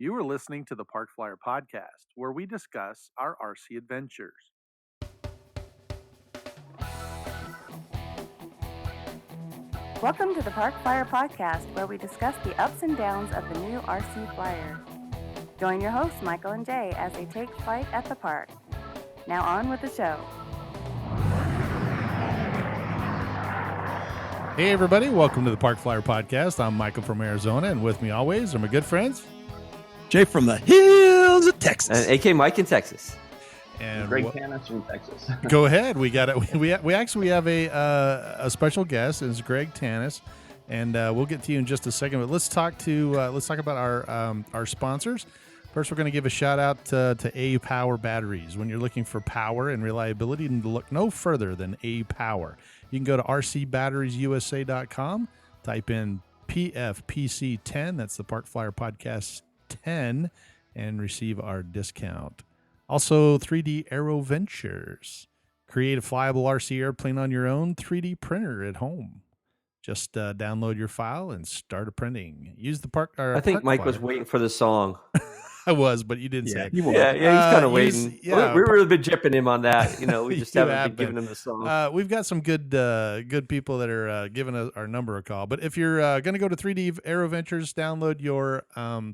You are listening to the Park Flyer Podcast, where we discuss our RC adventures. Welcome to the Park Flyer Podcast, where we discuss the ups and downs of the new RC Flyer. Join your hosts, Michael and Jay, as they take flight at the park. Now on with the show. Hey everybody, welcome to the Park Flyer Podcast. I'm Michael from Arizona, and with me always are my good friends. Jay from the hills of Texas. And AK Mike in Texas. And Greg Tanous from Texas. Go ahead. We got it. We actually have a special guest. It's Greg Tanous, and we'll get to you in just a second. But let's talk about our sponsors. First, we're going to give a shout out to AU Power batteries. When you're looking for power and reliability, and look no further than AU Power. You can go to rcbatteriesusa.com, type in PFPC10. That's the Park Flyer Podcast 10, and receive our discount. Also, 3D Aero Ventures. Create a flyable RC airplane on your own 3D printer at home. Just download your file and start a printing. Use the park. I think Mike was waiting for the song. I was, but you didn't say it. Yeah, he's kind of waiting. We've really been jipping him on that. We just haven't been giving him the song. We've got some good people that are giving our number a call. But if you're going to go to 3D Aero Ventures, download your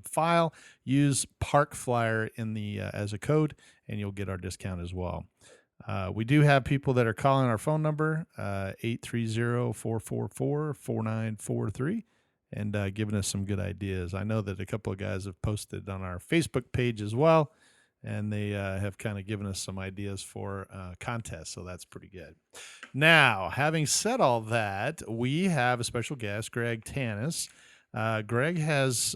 file, use Park Flyer in the as a code, and you'll get our discount as well. We do have people that are calling our phone number, 830-444-4943. And giving us some good ideas. I know that a couple of guys have posted on our Facebook page as well, and they have kind of given us some ideas for contests, so that's pretty good. Now, having said all that, we have a special guest, Greg Tanous. Greg has,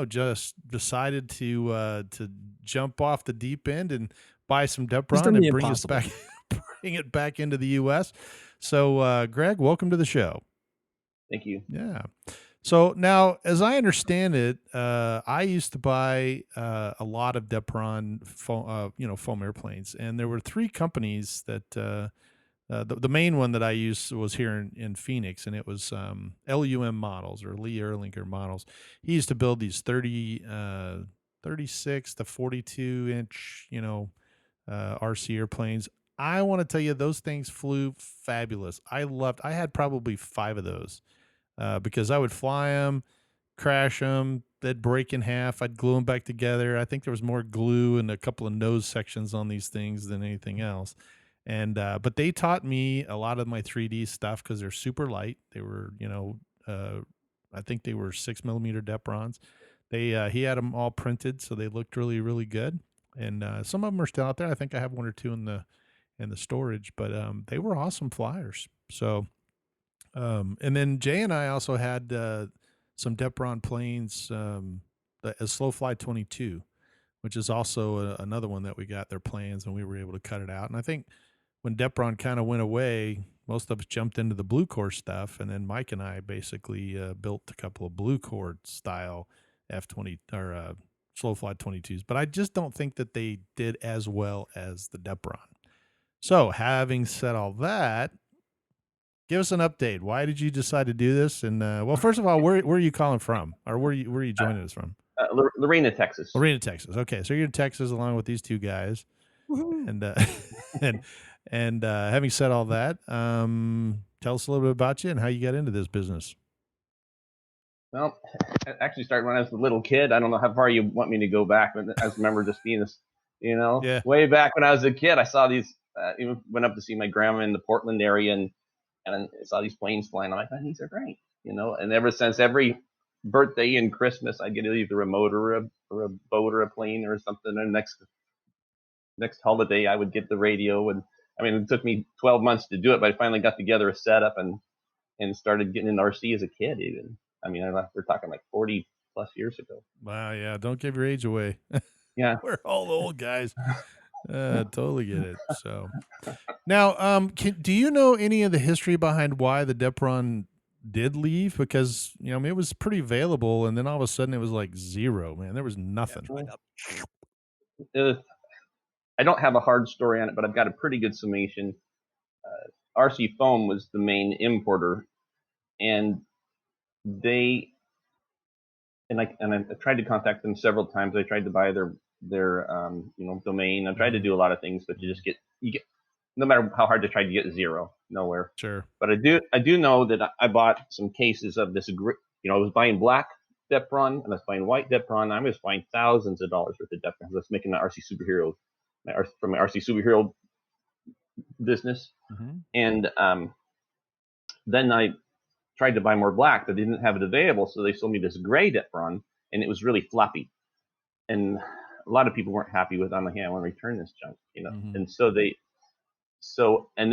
just decided to jump off the deep end and buy some DEPRON and bring it back into the U.S. So, Greg, welcome to the show. Thank you. Yeah. So now, as I understand it, I used to buy a lot of DEPRON foam airplanes, and there were three companies that the main one that I used was here in Phoenix, and it was LUM models, or Lee Erlinger models. He used to build these 36 to 42 inch, RC airplanes. I want to tell you, those things flew fabulous. I had probably 5 of those. Because I would fly them, crash them, they'd break in half. I'd glue them back together. I think there was more glue and a couple of nose sections on these things than anything else. And but they taught me a lot of my 3D stuff because they're super light. They were, I think they were 6mm DEPRONs. He had them all printed, so they looked really, really good. And some of them are still out there. I think I have 1 or 2 in the storage, but they were awesome flyers. So. And then Jay and I also had some DEPRON planes, a Slow Fly 22, which is also another one that we got their plans, and we were able to cut it out. And I think when DEPRON kind of went away, most of us jumped into the Blue Core stuff, and then Mike and I basically built a couple of Blue Core style F-20 or Slow Fly 22s. But I just don't think that they did as well as the DEPRON. So having said all that, give us an update. Why did you decide to do this? And well, first of all, where are you calling from, or where are you joining us from? Lorena, Texas. Lorena, Texas. Okay, so you're in Texas along with these two guys, and and having said all that, tell us a little bit about you and how you got into this business. Well, I actually started when I was a little kid. I don't know how far you want me to go back, but I just remember just being this, way back when I was a kid. I saw these. Even went up to see my grandma in the Portland area, and I saw these planes flying. I'm like, oh, these are great, And ever since, every birthday and Christmas, I'd get either a motor or a boat or a plane or something. And next holiday, I would get the radio. And it took me 12 months to do it, but I finally got together a setup and started getting into RC as a kid. Even we're talking like 40 plus years ago. Wow, yeah, don't give your age away. Yeah, we're all old guys. Totally get it. So now, do you know any of the history behind why the DEPRON did leave? Because, it was pretty available, and then all of a sudden it was like zero, man. There was nothing. I don't have a hard story on it, but I've got a pretty good summation. RC Foam was the main importer, and they I tried to contact them several times. I tried to buy their domain. I tried to do a lot of things, but you get no matter how hard to try to get zero, nowhere. Sure. But I do know that I bought some cases of this. I was buying black DEPRON and I was buying white DEPRON. I was buying thousands of dollars worth of DEPRON. I was making an RC Superhero from my RC Superhero business, and then I tried to buy more black, but they didn't have it available, so they sold me this gray DEPRON, and it was really floppy, and a lot of people weren't happy with. I'm like, hey, I want to return this junk, and so they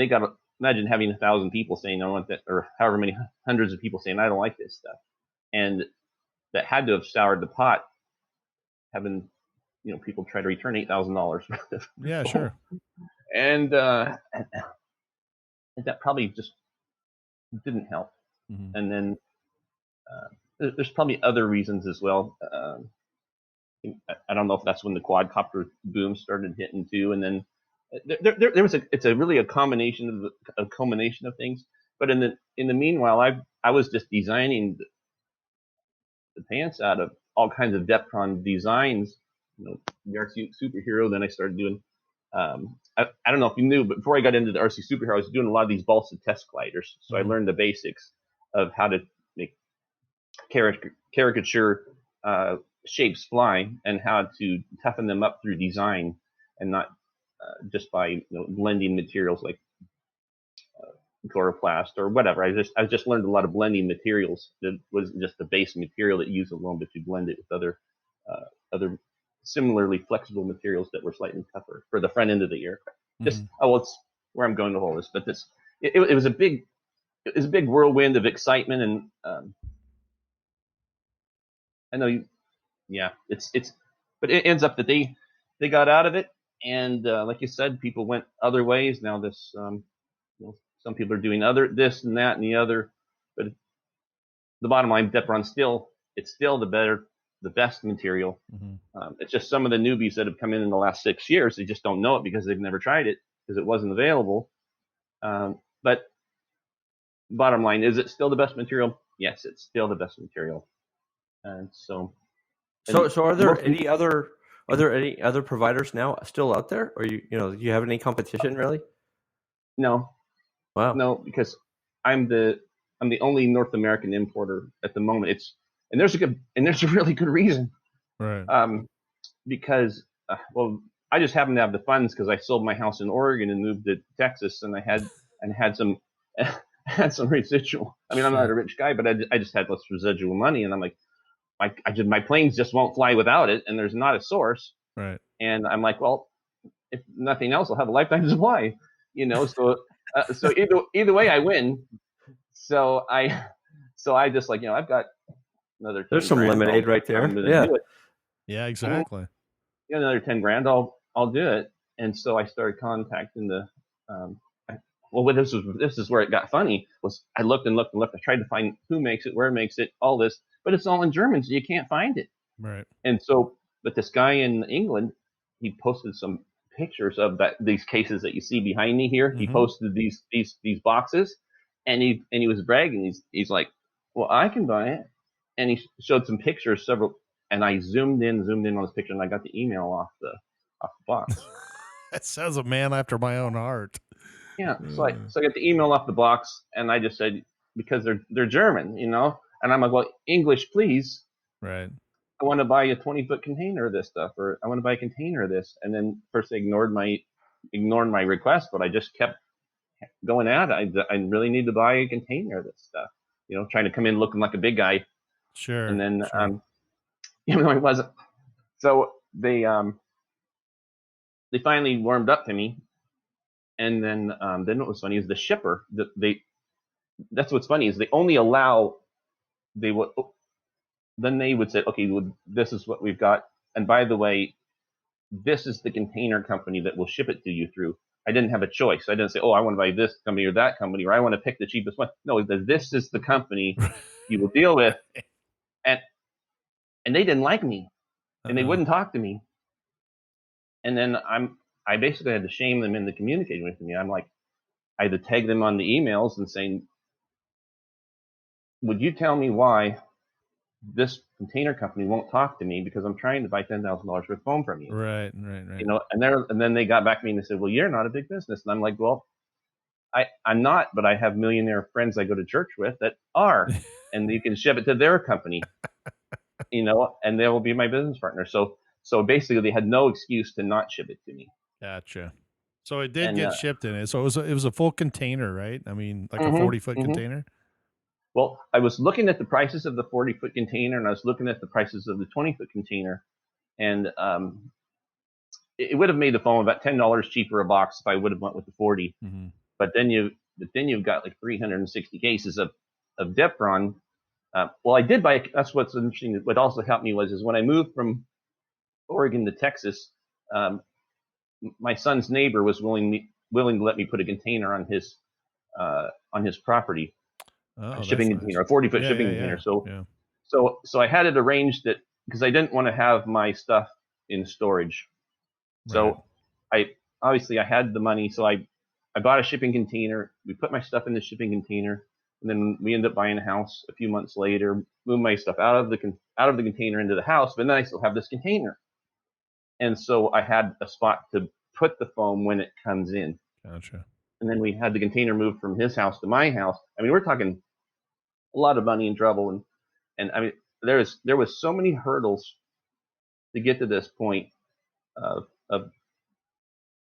got, imagine having 1,000 people saying I want that, or however many hundreds of people saying I don't like this stuff, and that had to have soured the pot, having people try to return $8,000. Yeah, sure. And that probably just didn't help. And then there's probably other reasons as well. I don't know if that's when the quadcopter boom started hitting too, and then there was it's really a combination of things. But in the meanwhile, I was just designing the pants out of all kinds of DEPRON designs, the RC Superhero. Then I started doing, I don't know if you knew, but before I got into the RC Superhero, I was doing a lot of these balsa test gliders. So I learned the basics of how to make caricature shapes fly, and how to toughen them up through design, and not just by blending materials like chloroplast or whatever. I just learned a lot of blending materials. That was just the base material that you use alone, but you blend it with other similarly flexible materials that were slightly tougher for the front end of the aircraft. It's where I'm going to hold this, but it was a big whirlwind of excitement, and I know but it ends up that they got out of it, and like you said, people went other ways. Now this some people are doing this and that and the other, but the bottom line, DEPRON's it's still the best material. It's just some of the newbies that have come in the last 6 years, they just don't know it because they've never tried it, because it wasn't available. But bottom line, is it still the best material? Yes, it's still the best material. And so are there any other providers now still out there, or do you have any competition really? No. Wow. No, because I'm the only North American importer at the moment. There's a really good reason. Right. Because I just happened to have the funds because I sold my house in Oregon and moved to Texas, and I had some residual. I mean, I'm not a rich guy, but I just had less residual money, and I'm like, my planes just won't fly without it, and there's not a source. Right. And I'm like, well, if nothing else, I'll have a lifetime supply. So either way, I win. So I just I've got another. There's some lemonade right there. Yeah. Yeah, exactly. Another 10 grand. I'll do it. And so I started contacting the. This is where it got funny. Was I looked and looked and looked. I tried to find who makes it, where it makes it, all this, but it's all in German, so you can't find it. Right. And so, but this guy in England, he posted some pictures of these cases that you see behind me here. He posted these boxes, and he was bragging. He's like, well, I can buy it, and he showed some pictures, several, and I zoomed in on this picture, and I got the email off the box. That sounds a man after my own heart. Yeah, so I got the email off the box, and I just said, because they're German, and I'm like, well, English, please. Right. I want to buy a 20-foot container of this stuff, or I want to buy a container of this. And then first they ignored my request, but I just kept going at it. I really need to buy a container of this stuff, trying to come in looking like a big guy. Sure. And then, even though I wasn't. So they finally warmed up to me. And then what was funny is the shipper, that's what's funny is they only allow, then they would say, okay, well, this is what we've got. And by the way, this is the container company that will ship it to you through. I didn't have a choice. I didn't say, oh, I want to buy this company or that company, or I want to pick the cheapest one. No, this is the company you will deal with. And they didn't like me, and they wouldn't talk to me. And then I basically had to shame them into communicating with me. I'm like, I had to tag them on the emails and saying, would you tell me why this container company won't talk to me because I'm trying to buy $10,000 worth of foam from you. Right. And then they got back to me and they said, well, you're not a big business. And I'm like, well, I'm not, but I have millionaire friends I go to church with that are, and you can ship it to their company, and they will be my business partner. So basically they had no excuse to not ship it to me. Gotcha. So it did get shipped in it. So it was a full container, right? I mean, like a 40-foot container. Well, I was looking at the prices of the 40-foot container, and I was looking at the prices of the 20-foot container, and it would have made the foam about $10 cheaper a box if I would have went with the 40. Mm-hmm. But then you've got like 360 cases of DEPRON. Well, I did buy. That's what's interesting. What also helped me was when I moved from Oregon to Texas, my son's neighbor was willing to let me put a container on his property, a shipping container, a 40-foot shipping container. So I had it arranged that because I didn't want to have my stuff in storage. So I had the money, so I bought a shipping container. We put my stuff in the shipping container, and then we ended up buying a house a few months later. Moved my stuff out of the container into the house, but then I still have this container, and so I had a spot to put the foam when it comes in. Gotcha. And then we had the container moved from his house to my house. I mean, we're talking a lot of money and trouble, and I mean, there was so many hurdles to get to this point of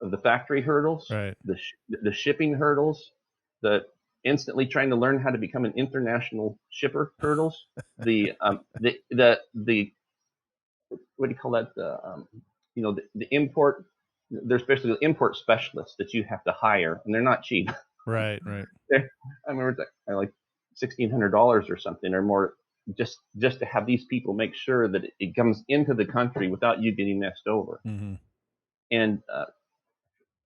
the factory hurdles, right? The shipping hurdles, the instantly trying to learn how to become an international shipper hurdles, the what do you call that? The import. There's basically import specialists that you have to hire, and they're not cheap. Right. I remember like $1,600 or something or more, just to have these people make sure that it comes into the country without you getting messed over. Mm-hmm. And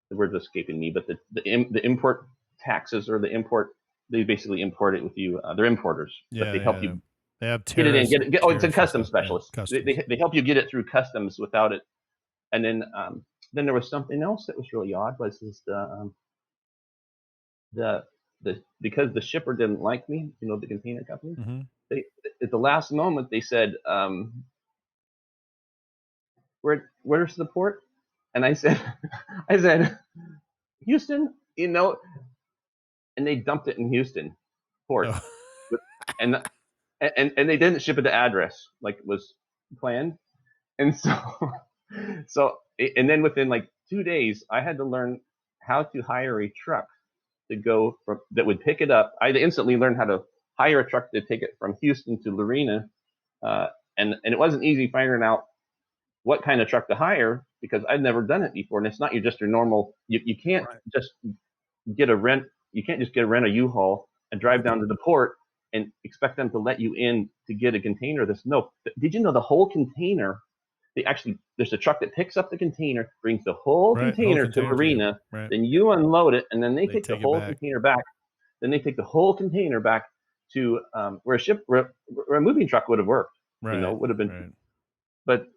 the word's escaping me, but the import taxes or they basically import it with you. They're importers, but they help you. They have get it in. It's a customs specialist. Yeah, they help you get it through customs without it. And then there was something else that was really odd. Was the because the shipper didn't like me, the container company. Mm-hmm. They at the last moment they said, "Where's the port?" And I said, Houston, and they dumped it in Houston port, and they didn't ship it to address like was planned, and so and then within like 2 days, I had to learn how to hire a truck to go that would pick it up. I instantly learned how to hire a truck to take it from Houston to Lorena, and it wasn't easy figuring out what kind of truck to hire because I'd never done it before. And it's not just your normal. You can't just get a rent. You can't just rent a U-Haul and drive down to the port and expect them to let you in to get a container. Did you know the whole container? There's a truck that picks up the container, brings the whole container to Marina, then you unload it, and then they take the whole container back. Then they take the whole container back to where a moving truck would have worked. Would have been. Right. But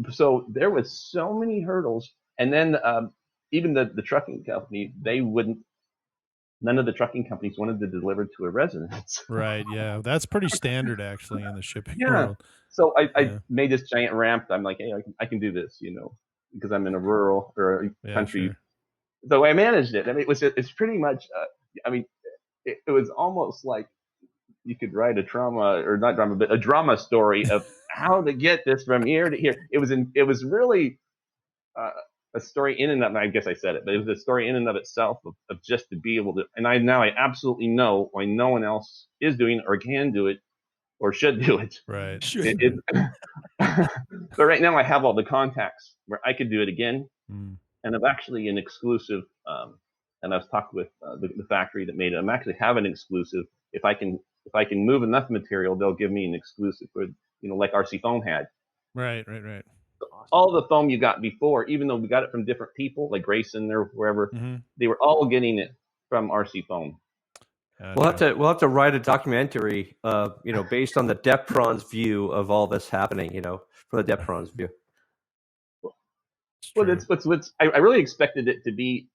so there was so many hurdles, and then even the trucking company, none of the trucking companies wanted to deliver to a residence. Right. Yeah, that's pretty standard actually in the shipping world. So I made this giant ramp. I'm like, hey, I can do this, because I'm in a rural or a country. Sure. So I managed it. I mean, it's pretty much. It was almost like you could write a drama story of how to get this from here to here. It was really a story in and of. I guess I said it, but it was a story in and of itself of just to be able to. And I absolutely know why no one else is doing it or can do it or should do it. Right. But right now I have all the contacts where I could do it again, and I'm actually an exclusive. And I've talked with the factory that made it. I'm actually have an exclusive. If I can move enough material, they'll give me an exclusive for like RC Foam had. Right. All the foam you got before, even though we got it from different people, like Grayson or wherever, they were all getting it from RC Foam. We'll have to write a documentary, based on the DEPRON's view of all this happening, from the DEPRON's view. Well, I really expected it to be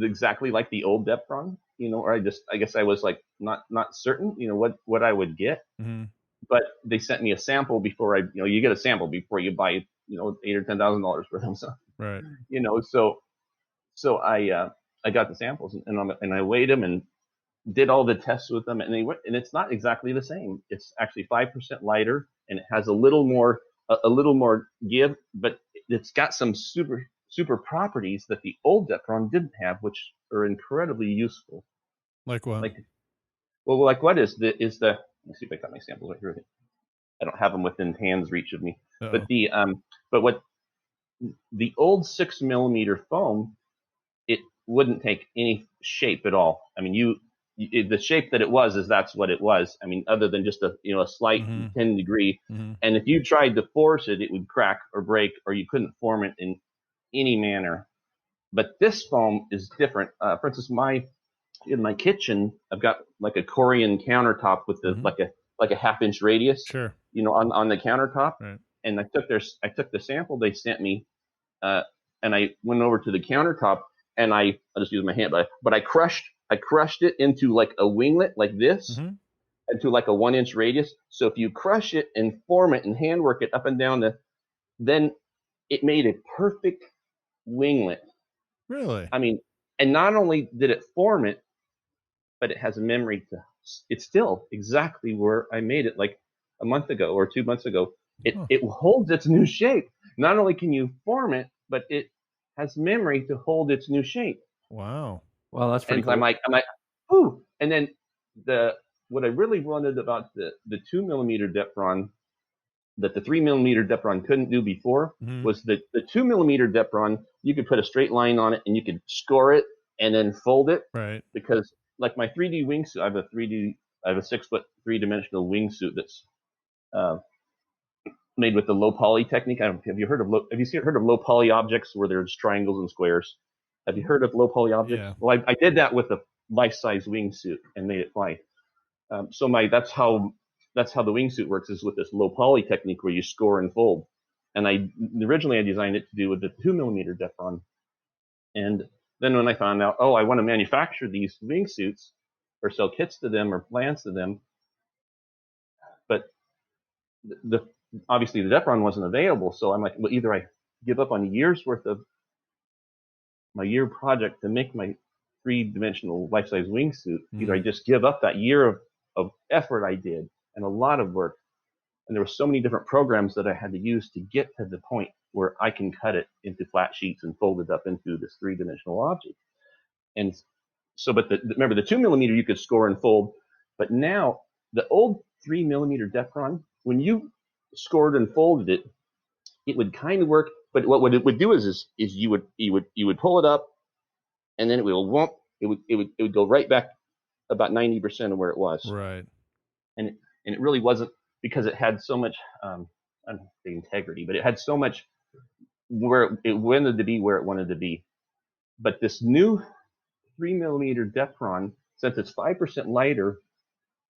exactly like the old DEPRON, or I guess I was like not certain, what I would get. but they sent me a sample before you get a sample before you buy, $8,000 or $10,000 for them. So, Right. So I got the samples and I weighed them and did all the tests with them, and it's not exactly the same. It's actually 5% lighter, and it has a little more give, but it's got some super properties that the old DEPRON didn't have, which are incredibly useful. Like what? Like what is the? Let me see if I got my samples right here. I don't have them within hand's reach of me. Uh-oh. But what the old 6mm foam, it wouldn't take any shape at all. I mean, the shape that it was that's what it was. I mean, other than just a slight 10 degree. Mm-hmm. And if you tried to force it, it would crack or break, or you couldn't form it in any manner. But this foam is different. For instance, in my kitchen, I've got like a Corian countertop with like a half-inch radius. Sure. On the countertop. Right. And I took the sample they sent me, and I went over to the countertop, and I'll just use my hand, but I crushed it into like a winglet like this, into like a 1-inch radius. So if you crush it and form it and hand work it up and down then it made a perfect winglet. Really? I mean, and not only did it form it, but it has a memory it's still exactly where I made it like a month ago or 2 months ago. It holds its new shape. Not only can you form it, but it has memory to hold its new shape. Wow. Well, that's pretty cool. I'm like, ooh. And then what I really wanted about the 2mm DEPRON that the 3mm DEPRON couldn't do before was the 2mm DEPRON, you could put a straight line on it and you could score it and then fold it. Right. Because like my 3D wingsuit, I have a 6-foot 3-dimensional wingsuit that's made with the low poly technique. Have you heard of low poly objects where there's triangles and squares? Have you heard of low poly objects? Yeah. Well, I did that with a life-size wingsuit and made it fly. So that's how the wingsuit works, is with this low poly technique where you score and fold. And originally I designed it to do with the 2mm DEPRON. And then when I found out, I want to manufacture these wingsuits or sell kits to them or plans to them, but obviously the DEPRON wasn't available. So I'm like, well, either I give up on a year's worth of my year project to make my 3-dimensional life-size wingsuit, either I just give up that year of effort I did and a lot of work. And there were so many different programs that I had to use to get to the point where I can cut it into flat sheets and fold it up into this 3-dimensional object. And so, but remember the 2mm you could score and fold, but now the old 3mm DEPRON, when you scored and folded it, it would kind of work. But what it would do is you would pull it up, and then it would go right back about 90% of where it was. Right. And it really wasn't, because it had so much I don't say integrity, but it had so much where it wanted to be where it wanted to be. But this new 3mm DEPRON, since it's 5% lighter,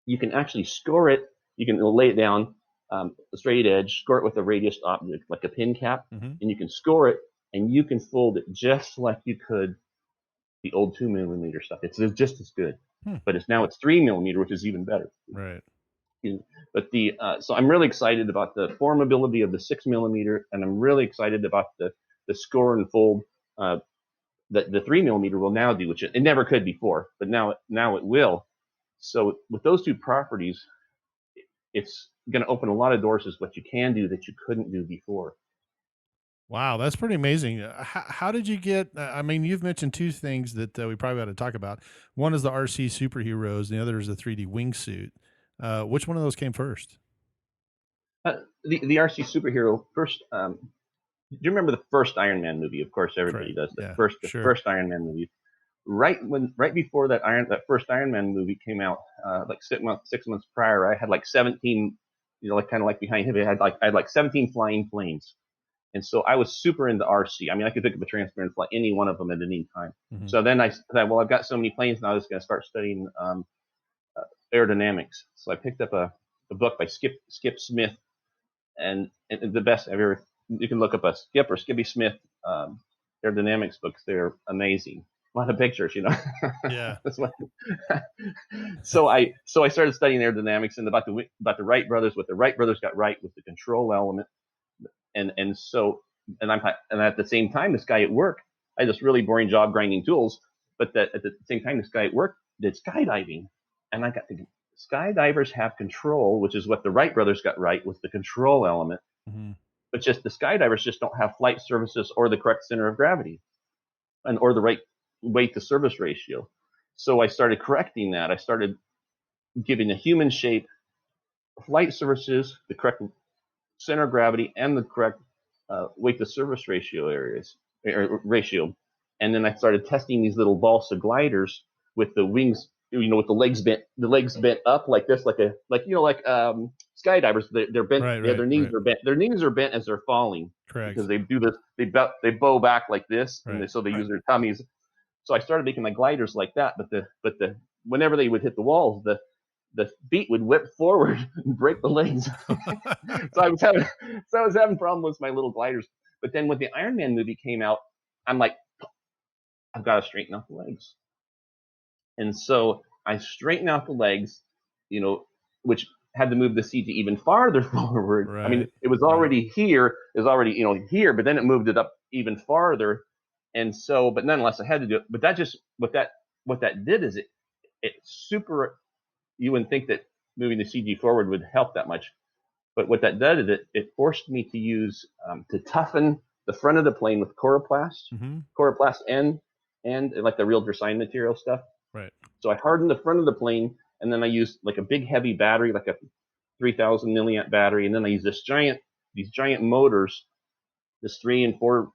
you can actually score it. You can lay it down a straight edge, score it with a radius object like a pin cap, and you can score it, and you can fold it just like you could the old 2mm stuff. It's just as good, but it's 3mm, which is even better. Right. But so I'm really excited about the formability of the 6mm, and I'm really excited about the score and fold that the 3mm will now do, which it never could before, but now it will. So with those two properties, it's going to open a lot of doors as what you can do that you couldn't do before. Wow, that's pretty amazing. How did you get? I mean, you've mentioned two things that we probably ought to talk about. One is the RC Superheroes, and the other is the 3D wingsuit. Which one of those came first? The RC Superhero first. Do you remember the first Iron Man movie? Of course, everybody does. The first Iron Man movie. Right before that first Iron Man movie came out, like 6 months prior, I had like 17, like kind of like behind him, I had like 17 flying planes. And so I was super into RC. I mean, I could pick up a transmitter and fly any one of them at any time. So then I thought, well, I've got so many planes now, I was going to start studying aerodynamics. So I picked up a book by Skip Smith, and the best I've ever. You can look up a Skip or Skippy Smith aerodynamics books. They're amazing. lot of pictures, Yeah. That's what. So I started studying aerodynamics and about the Wright brothers. What the Wright brothers got right was the control element, and at the same time, this guy at work, I had this really boring job grinding tools, but at the same time, this guy at work did skydiving, and I got thinking, skydivers have control, which is what the Wright brothers got right, was the control element. Mm-hmm. But just the skydivers just don't have flight services or the correct center of gravity, or the right weight to service ratio. So I started correcting that. I started giving a human shape, flight services, the correct center of gravity, and the correct weight to service ratio ratio. And then I started testing these little balsa gliders with the wings, with the legs bent up like this, like skydivers. They're bent. Their knees are bent. Their knees are bent as they're falling. Correct. Because they do this. They bow back like this, and so they use their tummies. So I started making my gliders like that. But whenever they would hit the walls, the feet would whip forward and break the legs. So I was having problems with my little gliders. But then when the Iron Man movie came out, I'm like, I've got to straighten out the legs. And so I straightened out the legs, which had to move the CG even farther forward. Right. I mean, it was already here, here, but then it moved it up even farther. And so, but nonetheless, I had to do it. But that just, what that did is it super, you wouldn't think that moving the CG forward would help that much. But what that did is it forced me to use, to toughen the front of the plane with coroplast, and like the real Dresine material stuff. Right. So I hardened the front of the plane, and then I used like a big heavy battery, like a 3,000 milliamp battery, and then I used these giant motors, this 3 and 4,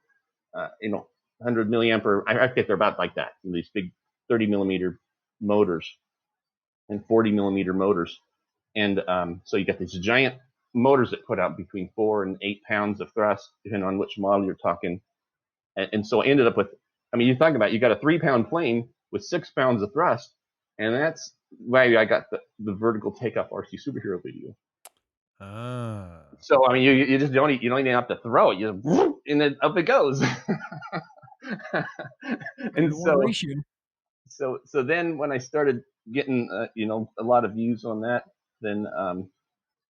100 milliamp, or I think they're about like that. These big 30 millimeter motors and 40 millimeter motors, and so you got these giant motors that put out between 4 and 8 pounds of thrust, depending on which model you're talking. And so I ended up with, you talk about, you got a 3-pound plane with 6 pounds of thrust, and that's why I got the vertical takeoff RC superhero video. So you just don't even have to throw it, you just, and then up it goes. And so then when I started getting a lot of views on that, then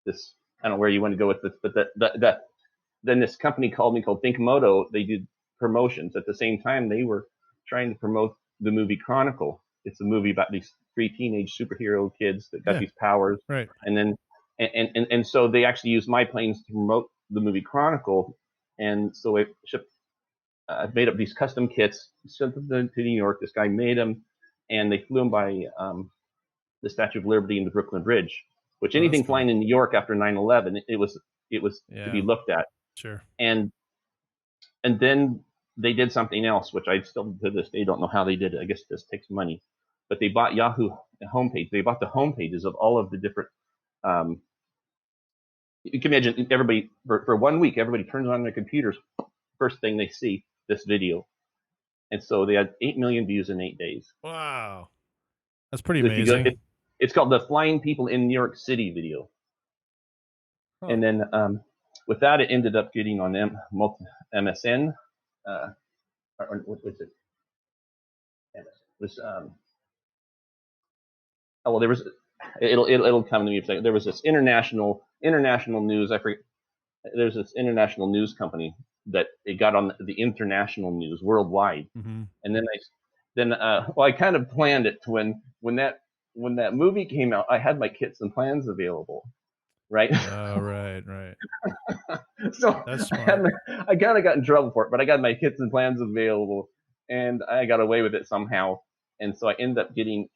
this, I don't know where you want to go with this, but then this company called Thinkmoto. They did promotions at the same time. They were trying to promote the movie Chronicle. It's a movie about these 3 teenage superhero kids that got these powers, right? And then and so they actually used my planes to promote the movie Chronicle, and so I made up these custom kits, sent them to New York. This guy made them, and they flew them by the Statue of Liberty and the Brooklyn Bridge. Which anything flying in New York after 9/11, it was to be looked at. Sure. And then they did something else, which I still to this day don't know how they did it. I guess this takes money, but they bought Yahoo homepage. They bought the homepages of all of the different. You can imagine everybody for 1 week, everybody turns on their computers. First thing they see, this video, and so they had 8 million views in 8 days. Wow, that's pretty amazing. It's called the Flying People in New York City video. Huh. And then with that, it ended up getting on MSN. Or what was it? It was there was it'll come to me in a second. There was this international news. I forget. There's this international news company that it got on the international news worldwide. Mm-hmm. And then I kind of planned it to when that movie came out, I had my kits and plans available, right? Oh, right. So that's smart. I kind of got in trouble for it, but I got my kits and plans available, and I got away with it somehow. And so I ended up getting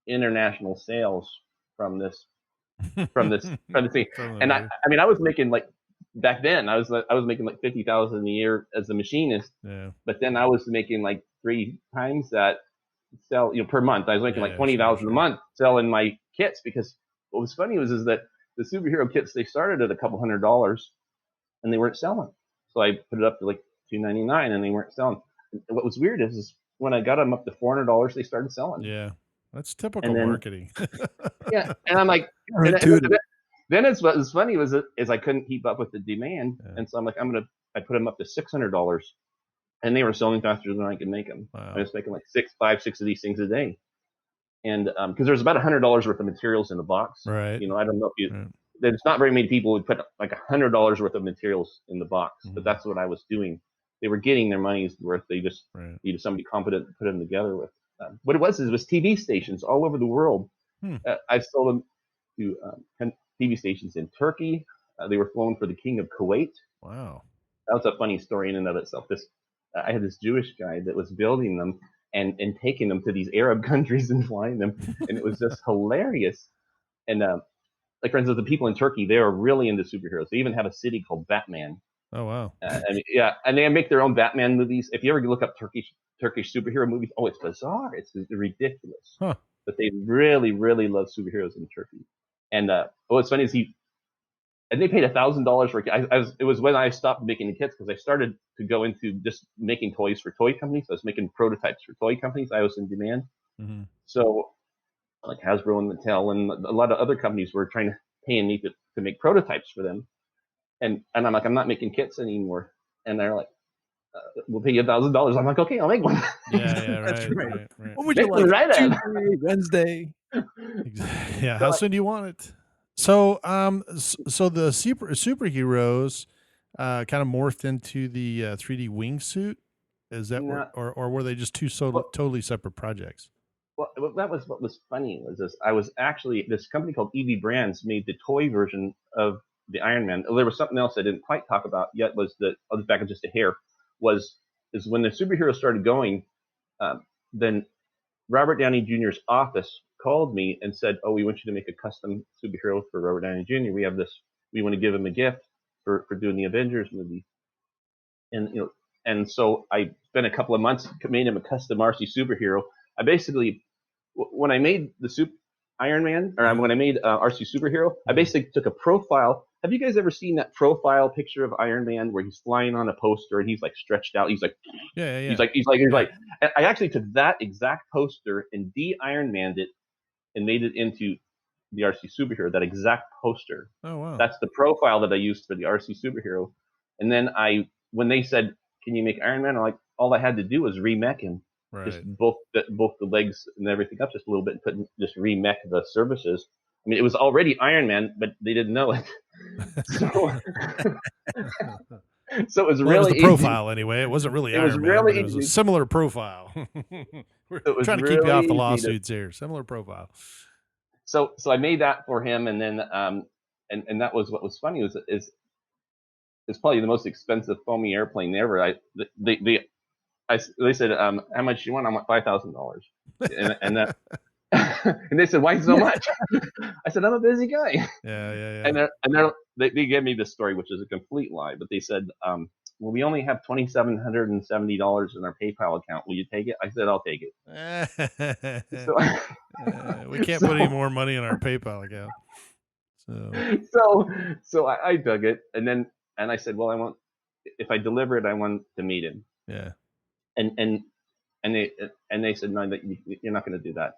international sales from this thing. And I was making like back then I was making like $50,000 a year as a machinist. Yeah. But then I was making like 3 times that per month. I was making like $20,000 a month selling my kits, because what was funny was that the superhero kits, they started at a couple $100 and they weren't selling. So I put it up to like $299 and they weren't selling. And what was weird is when I got them up to $400, they started selling. Yeah. That's typical marketing. Yeah. And I'm like, then it's what was funny is I couldn't keep up with the demand. Yeah. And so I'm like, I put them up to $600. and they were selling faster than I could make them. Wow. I was making like 5, 6 of these things a day. And because there's about $100 worth of materials in the box. Right. You know, I don't know if there's not very many people who put like $100 worth of materials in the box, but that's what I was doing. They were getting their money's worth. They just needed somebody competent to put them together with. What it was TV stations all over the world. I've sold them to TV stations in Turkey. They were flown for the King of Kuwait. Wow. That was a funny story in and of itself. I had this Jewish guy that was building them and taking them to these Arab countries and flying them, and it was just hilarious. And like, for instance, the people in Turkey, they are really into superheroes. They even have a city called Batman. Oh, wow. And they make their own Batman movies. If you ever look up Turkish superhero movies, it's bizarre. It's ridiculous. Huh. But they really, really love superheroes in Turkey. And what's funny is they paid $1,000 for it. It was when I stopped making the kits, because I started to go into just making toys for toy companies. I was making prototypes for toy companies. I was in demand. Mm-hmm. So like Hasbro and Mattel and a lot of other companies were trying to pay me to make prototypes for them. And I'm like, I'm not making kits anymore. And they're like, we'll pay you $1,000. I'm like, okay, I'll make one. Yeah, right. What would you like? Right Tuesday, Wednesday. Yeah. How soon do you want it? So, so the superheroes kind of morphed into the 3D wingsuit. Is that or were they just two totally separate projects? Well, that was what was funny. I was actually, this company called EV Brands made the toy version of the Iron Man. There was something else I didn't quite talk about yet. I'll just back up just a hair. Is when the superheroes started going, then Robert Downey Jr.'s office called me and said, "Oh, we want you to make a custom superhero for Robert Downey Jr. We have this. We want to give him a gift for doing the Avengers movie." And so I spent a couple of months made him a custom RC superhero. I basically, when I made the Iron Man, or when I made RC superhero, I basically took a profile. Have you guys ever seen that profile picture of Iron Man where he's flying on a poster and he's like stretched out? He's like, He's like. I actually took that exact poster and de-Iron Manned it and made it into the RC superhero. That exact poster. Oh wow. That's the profile that I used for the RC superhero. And then when they said, "Can you make Iron Man?" I'm like, all I had to do was remech him. Right. Just both the legs and everything up just a little bit, and just remech the surfaces. I mean, it was already Iron Man, but they didn't know it. So it was really it was the profile easy. Anyway. It wasn't really Iron Man, but it was a similar profile. We're trying to keep you off the lawsuits here. Similar profile. So I made that for him, and then and that was what was funny is it's probably the most expensive foamy airplane ever. They said, how much do you want? I want $5,000. And that, and they said, why so much? I said, I'm a busy guy. Yeah. And they gave me this story, which is a complete lie, but they said, well, we only have $2,770 in our PayPal account. Will you take it? I said, I'll take it. We can't put any more money in our PayPal account. So I dug it. And I said, well, if I deliver it, I want to meet him. Yeah. And they said, no, you're not going to do that.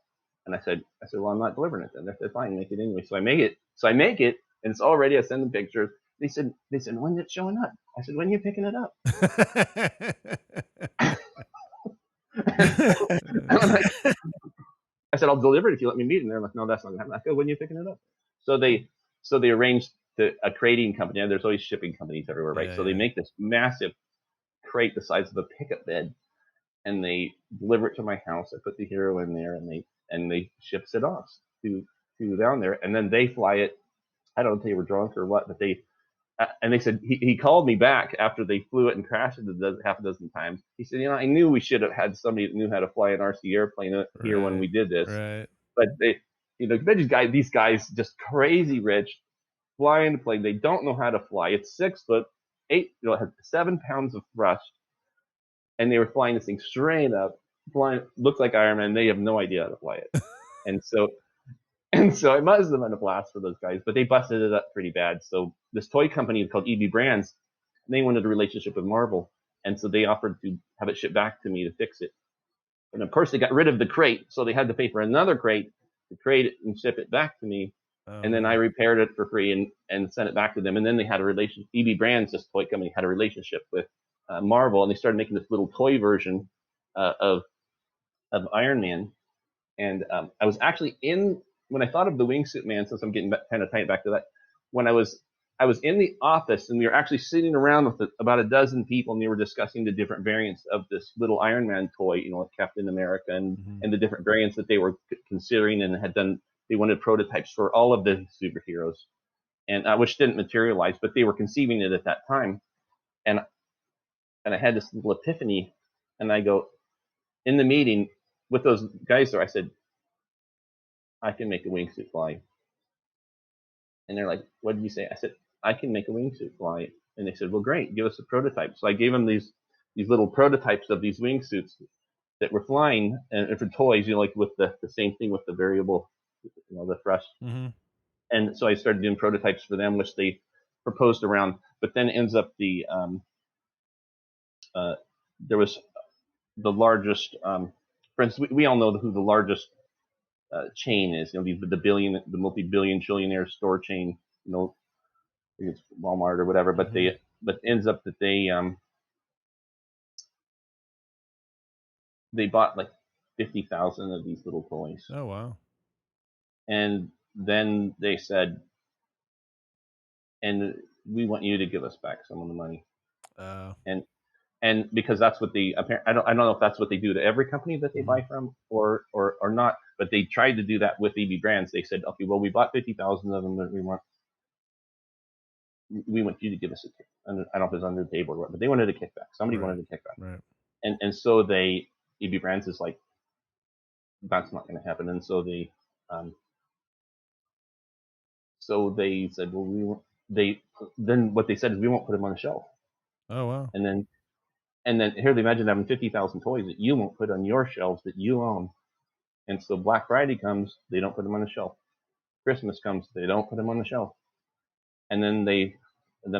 And I said, well, I'm not delivering it then. They said, fine, make it anyway. So I make it, and it's all ready. I send them pictures. They said, when's it showing up? I said, when are you picking it up? I said, I'll deliver it if you let me meet him. They're like, no, that's not going to happen. I said, when are you picking it up? So they arranged a crating company. And there's always shipping companies everywhere, right? So they make this massive crate the size of a pickup bed, and they deliver it to my house. I put the hero in there, and they ships it off to down there, and then they fly it. I don't know if they were drunk or what, but they said he called me back after they flew it and crashed it half a dozen times. He said, I knew we should have had somebody that knew how to fly an RC airplane here when we did this. Right. But these guys just crazy rich, flying the plane. They don't know how to fly. It's 6 foot, 8, it has 7 pounds of thrust, and they were flying this thing straight up, flying, looks like Iron Man. They have no idea how to fly it. And so it must have been a blast for those guys, but they busted it up pretty bad. So this toy company called EV Brands, they wanted a relationship with Marvel, and so they offered to have it shipped back to me to fix it. And of course, they got rid of the crate, so they had to pay for another crate to crate it and ship it back to me. And then I repaired it for free and sent it back to them. And then they had a relationship. EV Brands, this toy company, had a relationship with Marvel, and they started making this little toy version of Iron Man. And I was actually when I thought of the wingsuit man, since I'm getting kind of tight back to that, when I was in the office, and we were actually sitting around with about a dozen people, and they were discussing the different variants of this little Iron Man toy, like Captain America, and the different variants that they were considering and had done. They wanted prototypes for all of the superheroes, and which didn't materialize, but they were conceiving it at that time. And I had this little epiphany, and I go, in the meeting with those guys there, I said, I can make a wingsuit fly. And they're like, what did you say? I said, I can make a wingsuit fly. And they said, well, great, give us a prototype. So I gave them these little prototypes of these wingsuits that were flying, and for toys, like with the same thing with the variable, the thrust. Mm-hmm. And so I started doing prototypes for them, which they proposed around. But then ends up there was the largest, for instance, we all know who the largest chain is, the multi-billion trillionaire store chain, I think it's Walmart or whatever, but but ends up that they bought like 50,000 of these little toys. Oh, wow. And then they said, and we want you to give us back some of the money. And because that's what I don't know if that's what they do to every company that they buy from or not, but they tried to do that with EB Brands. They said, okay, well, we bought 50,000 of them, that we want you to give us a kick. I don't know if it's under the table or what, but they wanted a kickback. Somebody wanted a kickback. Right. And so EB Brands is like, that's not going to happen. And so they said, well, then what they said is, we won't put them on the shelf. Oh, wow. And then here they imagine having 50,000 toys that you won't put on your shelves that you own. And so Black Friday comes, they don't put them on the shelf. Christmas comes, they don't put them on the shelf. And then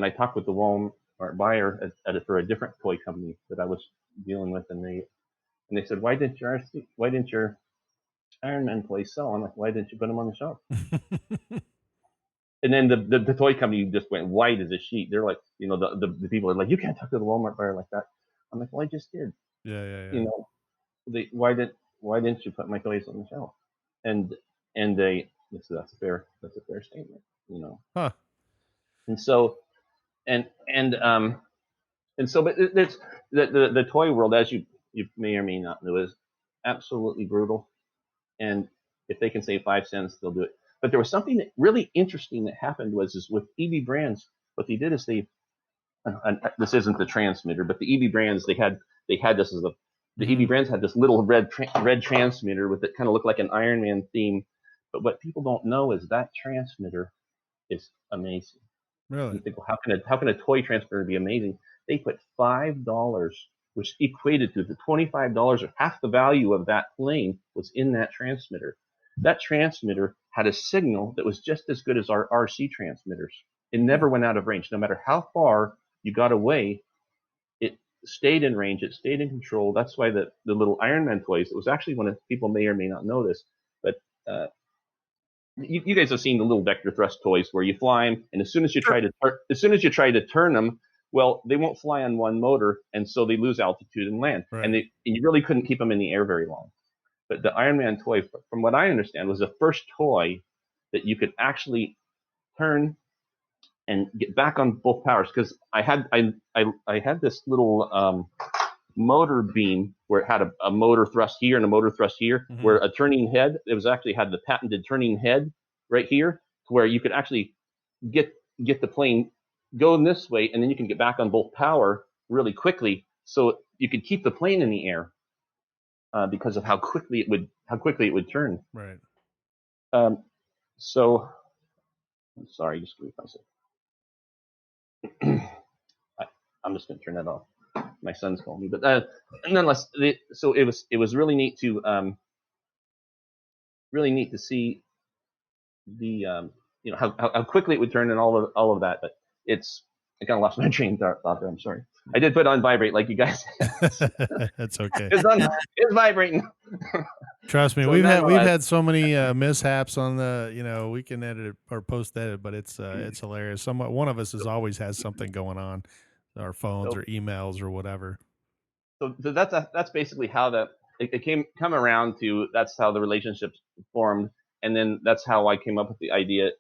I talked with the Walmart buyer for a different toy company that I was dealing with, and they said, why didn't your Iron Man toys sell? I'm like, why didn't you put them on the shelf? And then the toy company just went white as a sheet. They're like, the people are like, you can't talk to the Walmart buyer like that. I'm like, well, I just did. Yeah. Why didn't you put my toys on the shelf? And that's a fair statement, Huh. And so but it's the toy world, as you may or may not know, is absolutely brutal. And if they can save 5 cents, they'll do it. But there was something that really interesting that happened is with EB Brands, what they did is this isn't the transmitter, but the EB Brands, they had this as EB Brands had this little red transmitter with it kind of looked like an Iron Man theme. But what people don't know is that transmitter is amazing. Really? You think, well, how can a toy transmitter be amazing? They put $5, which equated to the $25, or half the value of that plane, was in that transmitter. That transmitter had a signal that was just as good as our RC transmitters. It never went out of range. No matter how far you got away, it stayed in range. It stayed in control. That's why the little Iron Man toys, it was actually one of, people may or may not know this, but you guys have seen the little vector thrust toys where you fly them, and as soon as you try to turn them, well, they won't fly on one motor, and so they lose altitude and land. Right. And you really couldn't keep them in the air very long. But the Iron Man toy, from what I understand, was the first toy that you could actually turn and get back on both powers. Because I had this little motor beam where it had a motor thrust here and a motor thrust here, where a turning head, it was actually had the patented turning head right here, to where you could actually get the plane going this way, and then you can get back on both power really quickly, so you could keep the plane in the air because of how quickly it would turn. Right. So, I'm sorry, just give me 5 seconds. I'm just going to turn that off. My son's calling me, but nonetheless, so it was really neat to see the how quickly it would turn and all of that. But I kind of lost my train of thought there. I'm sorry. I did put on vibrate like you guys. That's okay. It's vibrating. Trust me, So we've had so many mishaps on the, we can edit it or post edit, but it's hilarious. One of us always has something going on. our phones or emails or whatever. So that's basically how it come around to. That's how the relationship formed, and then that's how I came up with the idea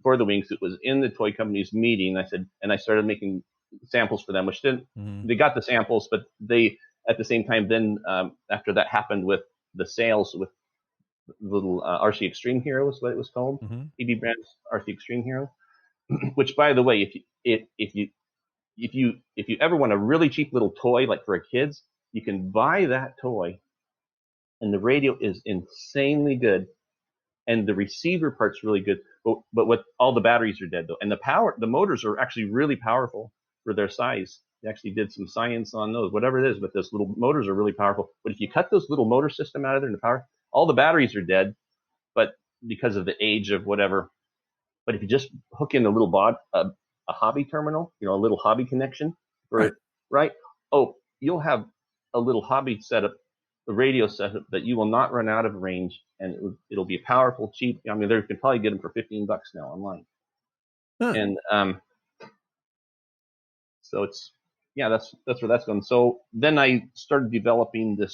for the wingsuit. Was in the toy company's meeting. I said, and I started making samples for them, which didn't. They got the samples, but they at the same time. Then after that happened with the sales with little RC Extreme Hero is what it was called. EB Brand's RC Extreme Hero, which by the way, if you ever want a really cheap little toy like for kids, you can buy that toy, and the radio is insanely good, and the receiver part's really good. But what all the batteries are dead though, and the motors are actually really powerful for their size. They actually did some science on those, whatever it is, but those little motors are really powerful. But if you cut those little motor system out of there and the power, all the batteries are dead, but because of the age of whatever. But if you just hook in a little a hobby terminal, a little hobby connection for it, right? Oh, you'll have a little hobby setup, a radio setup that you will not run out of range, and it'll be powerful, cheap. I mean, you can probably get them for $15 now online. And so that's where that's going. So then I started developing the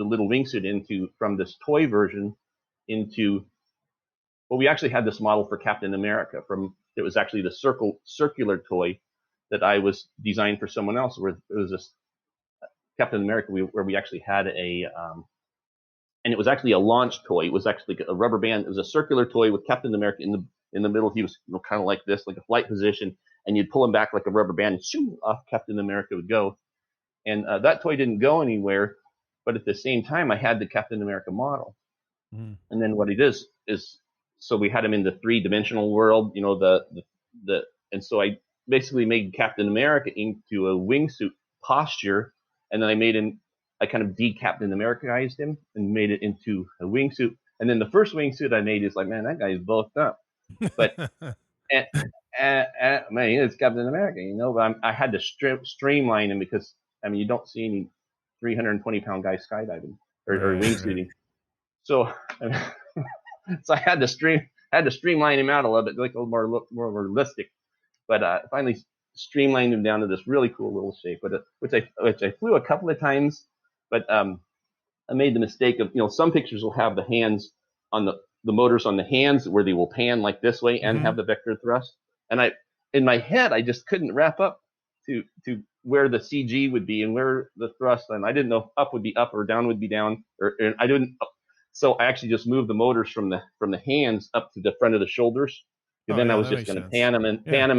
little wingsuit from this toy version into. Well, we actually had this model for Captain America it was actually the circular toy that I was designed for someone else, where it was this Captain America where we actually had and it was actually a launch toy. It was actually a rubber band. It was a circular toy with Captain America in the middle. He was kind of like this, like a flight position, and you'd pull him back like a rubber band, and shoo, off Captain America would go. And that toy didn't go anywhere, but at the same time, I had the Captain America model. And then what it is so we had him in the 3-dimensional world, and so I basically made Captain America into a wingsuit posture, and then I kind of de-Captain Americaized him and made it into a wingsuit. And then the first wingsuit I made is like, man, that guy's bulked up. But man, it's Captain America, but I had to streamline him because, I mean, you don't see any 320-pound guy skydiving or wingsuiting. So I had to streamline him out a little bit, like a little more realistic. But finally streamlined him down to this really cool little shape. But which I flew a couple of times, but I made the mistake of some pictures will have the hands on the motors on the hands where they will pan like this way and have the vector thrust. And in my head I just couldn't wrap up to where the CG would be and where the thrust, and I didn't know if up would be up or down would be down, or I didn't. So I actually just moved the motors from the hands up to the front of the shoulders. And then I was just going to pan them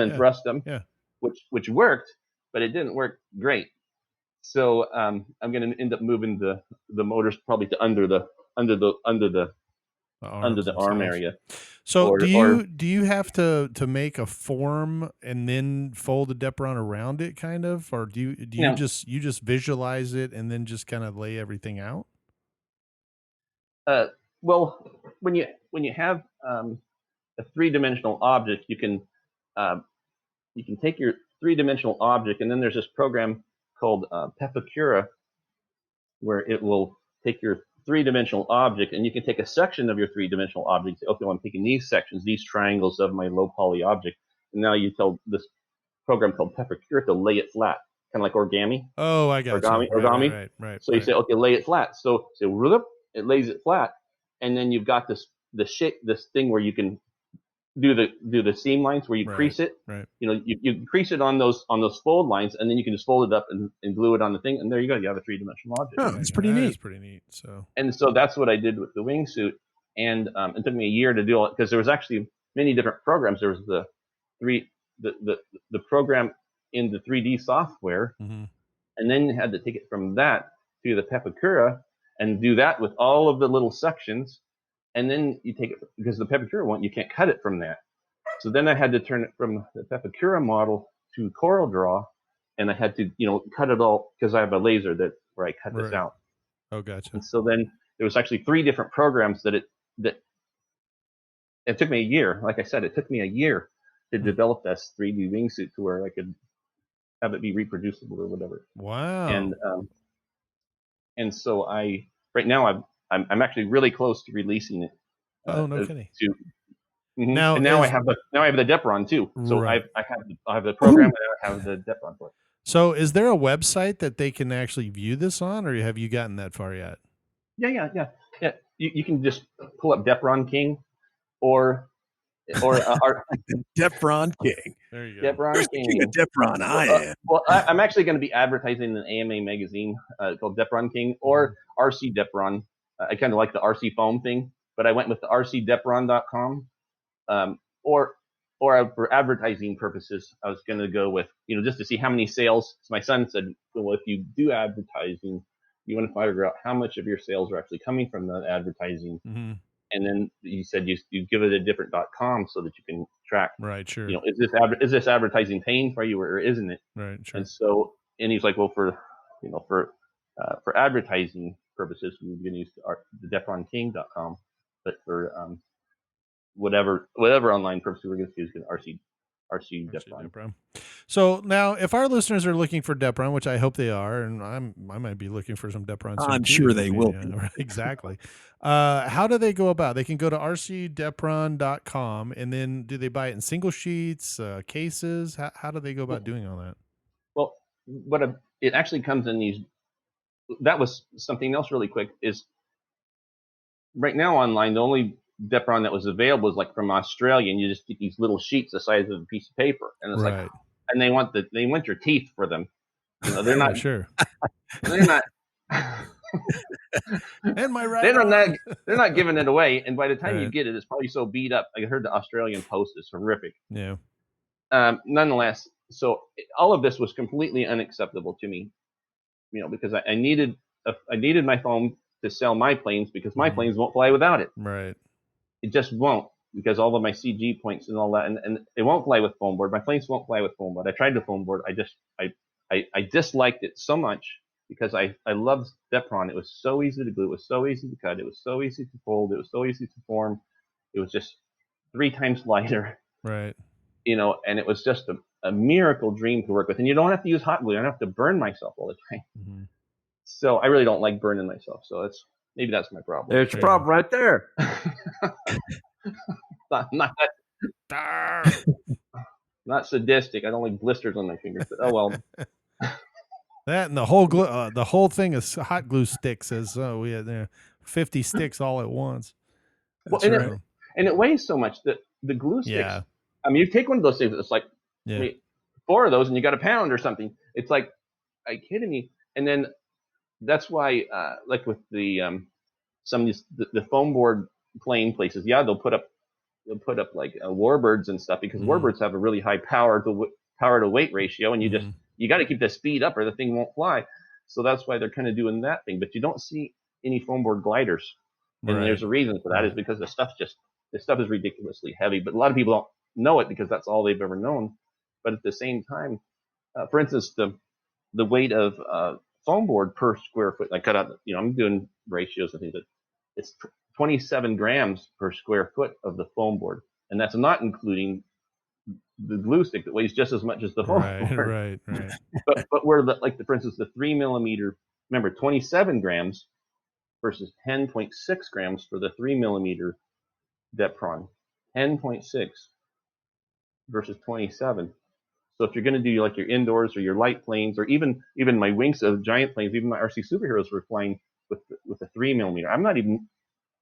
and thrust them, which worked, but it didn't work great. So I'm going to end up moving the motors probably to under the arm area. So do you have to make a form and then fold the DEPRON around it, kind of, or do you just visualize it and then just kind of lay everything out? Well, when you have a 3-dimensional object, you can take your 3-dimensional object, and then there's this program called Pepakura, where it will take your 3-dimensional object, and you can take a section of your 3-dimensional object. Say, okay, well, I'm taking these sections, these triangles of my low poly object, and now you tell this program called Pepakura to lay it flat, kind of like origami. Oh, I got origami. Right. So you say, okay, lay it flat. So it lays it flat, and then you've got this thing where you can do the seam lines where you crease it. Right. You crease it on those fold lines, and then you can just fold it up and glue it on the thing, and there you go. You have a 3-dimensional object. Oh, that's pretty neat. That's pretty neat. So that's what I did with the wingsuit, and it took me a year to do it because there was actually many different programs. There was the program in the 3D software, and then you had to take it from that to the Pepakura and do that with all of the little sections. And then you take it, because the Pepakura one, you can't cut it from that. So then I had to turn it from the Pepakura model to CorelDRAW, and I had to, cut it all, because I have a laser where I cut this out. Oh, gotcha. And so then there was actually 3 different programs that it took me a year. Like I said, it took me a year to develop this 3D wingsuit to where I could have it be reproducible or whatever. Wow. And so right now I'm actually really close to releasing it. Oh, no kidding. Now I have the DEPRON too. So I have the program and I have the DEPRON for it. So is there a website that they can actually view this on, or have you gotten that far yet? Yeah. You can just pull up DEPRON King or our DEPRON King. There you go. DEPRON King. King of DEPRON, I am. Well, I'm actually going to be advertising an AMA magazine called DEPRON King or RC DEPRON. I kind of like the RC foam thing, but I went with the rcdepron.com. Or for advertising purposes, I was going to go with, just to see how many sales. So my son said, well, if you do advertising, you want to figure out how much of your sales are actually coming from that advertising. Mm-hmm. And then he said you give it a different .com so that you can track. Right, sure. Is this advertising paying for you or isn't it? Right, sure. And he's like, well, for advertising purposes, we're going to use the DEPRONKing.com, but for whatever online purposes, we're going to use RC DEPRON. So now, if our listeners are looking for DEPRON, which I hope they are, and I might be looking for some DEPRON. I'm sure they will be. Right, exactly. How do they go about? They can go to rcdepron.com, and then do they buy it in single sheets, cases? How do they go about doing all that? Well, it actually comes in these. That was something else really quick. Is right now online the only DEPRON that was available is like from Australia, and you just get these little sheets the size of a piece of paper, and it's right. like, and they want your teeth for them. They're not sure. They're not. And my right. They're not giving it away, and by the time you get it, it's probably so beat up. I heard the Australian Post is horrific. Yeah. Nonetheless, so all of this was completely unacceptable to me, because I needed my foam to sell my planes because my planes won't fly without it. Right. It just won't, because all of my CG points and all that, and it won't fly with foam board. My planes won't fly with foam board. I tried the foam board. I disliked it so much because I loved DEPRON. It was so easy to glue. It was so easy to cut. It was so easy to fold. It was so easy to form. It was just 3 times lighter. Right. And it was just a miracle dream to work with. And you don't have to use hot glue. I don't have to burn myself all the time. Mm-hmm. So I really don't like burning myself. So maybe that's my problem. There's your problem right there. not sadistic. I don't like blisters on my fingers, but oh well. That and the whole thing is hot glue sticks. We had 50 sticks all at once. That's right. And it weighs so much that the glue sticks. Yeah. I mean, you take one of those things. It's like 4 of those, and you got a pound or something. It's like, are you kidding me? And then that's why, like with the some of these the foam board plane places, they'll put up like warbirds and stuff, because warbirds have a really high power to weight ratio, and you got to keep the speed up or the thing won't fly. So that's why they're kind of doing that thing. But you don't see any foam board gliders, and there's a reason for that. Is because this stuff is ridiculously heavy. But a lot of people don't know it because that's all they've ever known. But at the same time, for instance, the weight of foam board per square foot, I cut out, I'm doing ratios. I think that it's 27 grams per square foot of the foam board, and that's not including the glue stick that weighs just as much as the foam board. Right. but where for instance, the 3 millimeter, remember 27 grams versus 10.6 grams for the 3 millimeter DEPRON, 10.6 versus 27. So if you're going to do like your indoors or your light planes, or even my wings of giant planes, even my RC superheroes were flying with a 3 millimeter. I'm not even.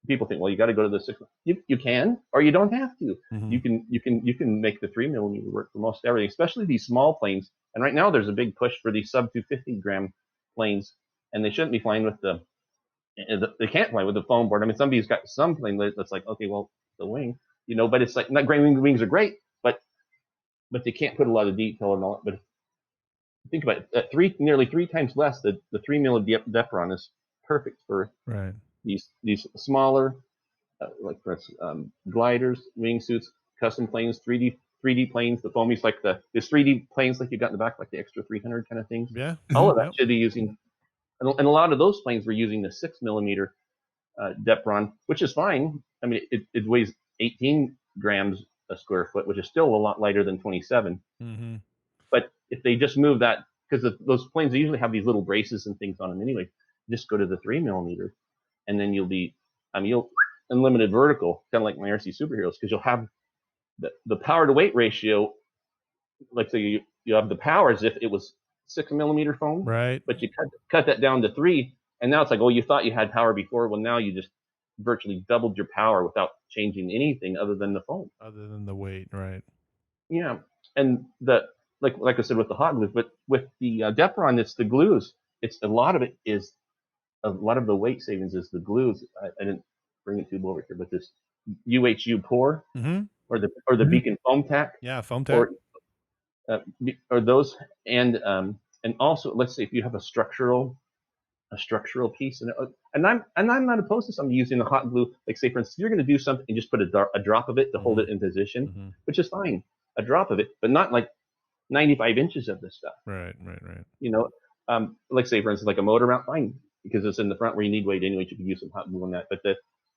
People think, well, you got to go to the 6. You can, or you don't have to. Mm-hmm. You can make the 3 millimeter work for most everything, especially these small planes. And right now there's a big push for these sub 250 gram planes, and they shouldn't be flying with they can't fly with the foam board. I mean, somebody's got some plane that's like, okay, well, the wing, but it's like, not great. Wings are great, but they can't put a lot of detail and all that. But think about it, at nearly 3 times less, the 3 millimeter DEPRON is perfect for these smaller, like for gliders, wingsuits, custom planes, 3D planes, the foamies, like this 3D planes like you got in the back, like the extra 300 kind of things. Yeah. All of that should be using, and a lot of those planes were using the 6 millimeter DEPRON, which is fine. I mean, it weighs 18 grams a square foot, which is still a lot lighter than 27. Mm-hmm. But if they just move that, because those planes, they usually have these little braces and things on them anyway, just go to the 3 millimeter. And then you'll unlimited vertical, kind of like my RC superheroes, because you'll have the power to weight ratio. Like, so you have the power as if it was 6 millimeter foam, right? But you cut that down to 3, and now it's like, oh, you thought you had power before. Well, now you just virtually doubled your power without changing anything other than the foam. Other than the weight, right? Yeah, and like I said with the hot glues, but with the DEPRON, it's the glues. It's a lot of the weight savings is the glues. I didn't bring it to you over here, but this UHU pour or the Beacon foam tack. Yeah, foam tack. Or those, and also let's say if you have a structural piece, and I'm not opposed to somebody using the hot glue. Like say for instance, if you're going to do something, and just put a drop of it to hold it in position, which is fine, a drop of it, but not like 95 inches of this stuff. Right. Like say for instance, like a motor mount, fine, because it's in the front where you need weight anyway. You can use some hot glue on that, but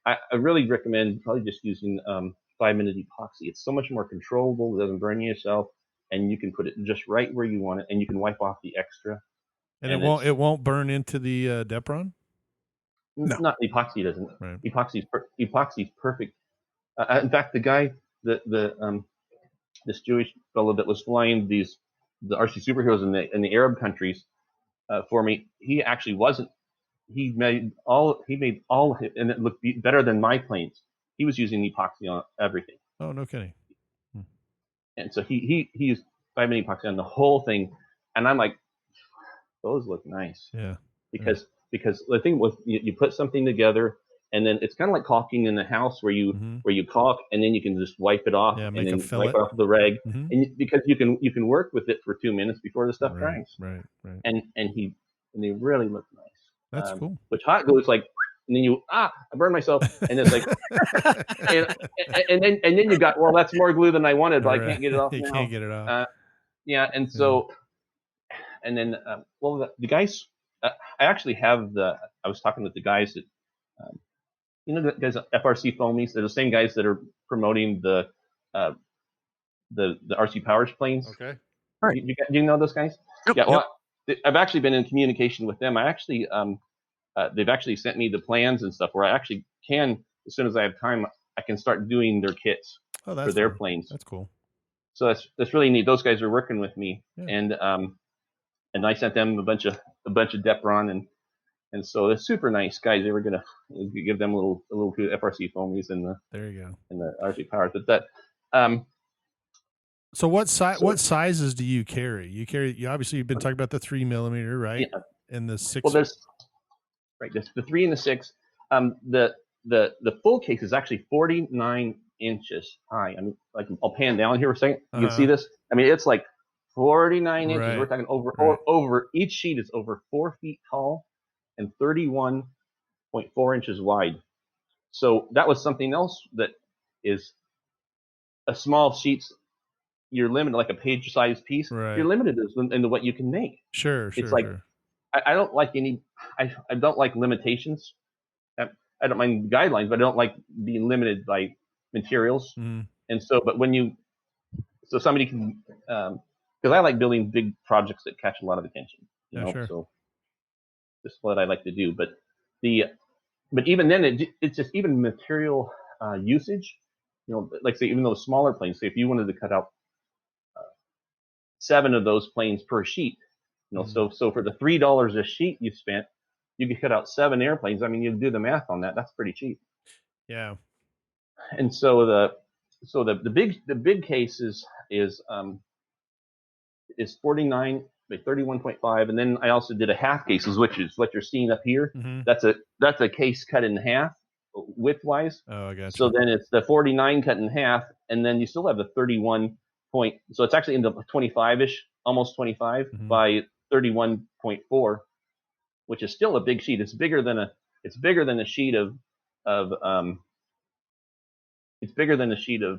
I really recommend probably just using 5-minute epoxy. It's so much more controllable. It doesn't burn yourself, and you can put it just right where you want it, and you can wipe off the extra. And it won't burn into the DEPRON? No. Not epoxy doesn't. Right. Epoxy's perfect. In fact, the guy, this Jewish fellow that was flying the RC superheroes in the Arab countries for me, he actually wasn't. He made all of it, and it looked better than my planes. He was using epoxy on everything. Oh, no kidding. And so he used 5-minute epoxy on the whole thing, and I'm like, those look nice. Yeah. Because the thing with you put something together, and then it's kind of like caulking in the house where you caulk, and then you can just wipe it off, and then wipe off the rag, and because you can work with it for 2 minutes before the stuff dries. Right. And they really look nice. That's cool. Which hot glue is like, and then I burned myself, and it's like, and then you got, well, that's more glue than I wanted, but I can't get it off. You can't get it off. Yeah, and so, and then, the guys, I actually have I was talking with the guys that, the guys at FRC Foamies. They're the same guys that are promoting the RC Powers planes. Okay. All right. You know those guys? Yep, Yeah. Well, I've actually been in communication with them. I actually, they've actually sent me the plans and stuff where I actually can, as soon as I have time, I can start doing their kits for their planes. That's cool. So that's really neat. Those guys are working with me, and I sent them a bunch of DEPRON, and so they're super nice guys. They were gonna give them a little FRC Foamies and the RC Powers, but that. So what sizes do you carry? You obviously you've been talking about the 3mm, right? Yeah. And the 6. Well, there's the 3 and the 6. The full case is actually 49 inches high. I mean, like I'll pan down here for a second. You can see this. I mean, it's like 49 inches. Right. We're talking over each sheet is over 4 feet tall and 31.4 inches wide. So that was something else that is a small sheets. You're limited, like a page-sized piece. Right. You're limited into what you can make. Sure. It's like I don't like I don't like limitations. I don't mind guidelines, but I don't like being limited by materials. And so, but so somebody can, because I like building big projects that catch a lot of attention. You know, sure. So this is what I like to do. But even then, it's just even material usage. Like say even those smaller planes. Say if you wanted to cut out 7 of those planes per sheet, so for the $3 a sheet you spent, you could cut out 7 airplanes. I mean, you do the math on that. That's pretty cheap. Yeah. And so the big case is 49 by 31.5, and then I also did a half cases, which is what you're seeing up here. That's a case cut in half widthwise. Oh, I got you. So then it's the 49 cut in half, and then you still have the 31 point. So it's actually in the 25-ish, almost 25 by 31.4, which is still a big sheet. It's bigger than a sheet of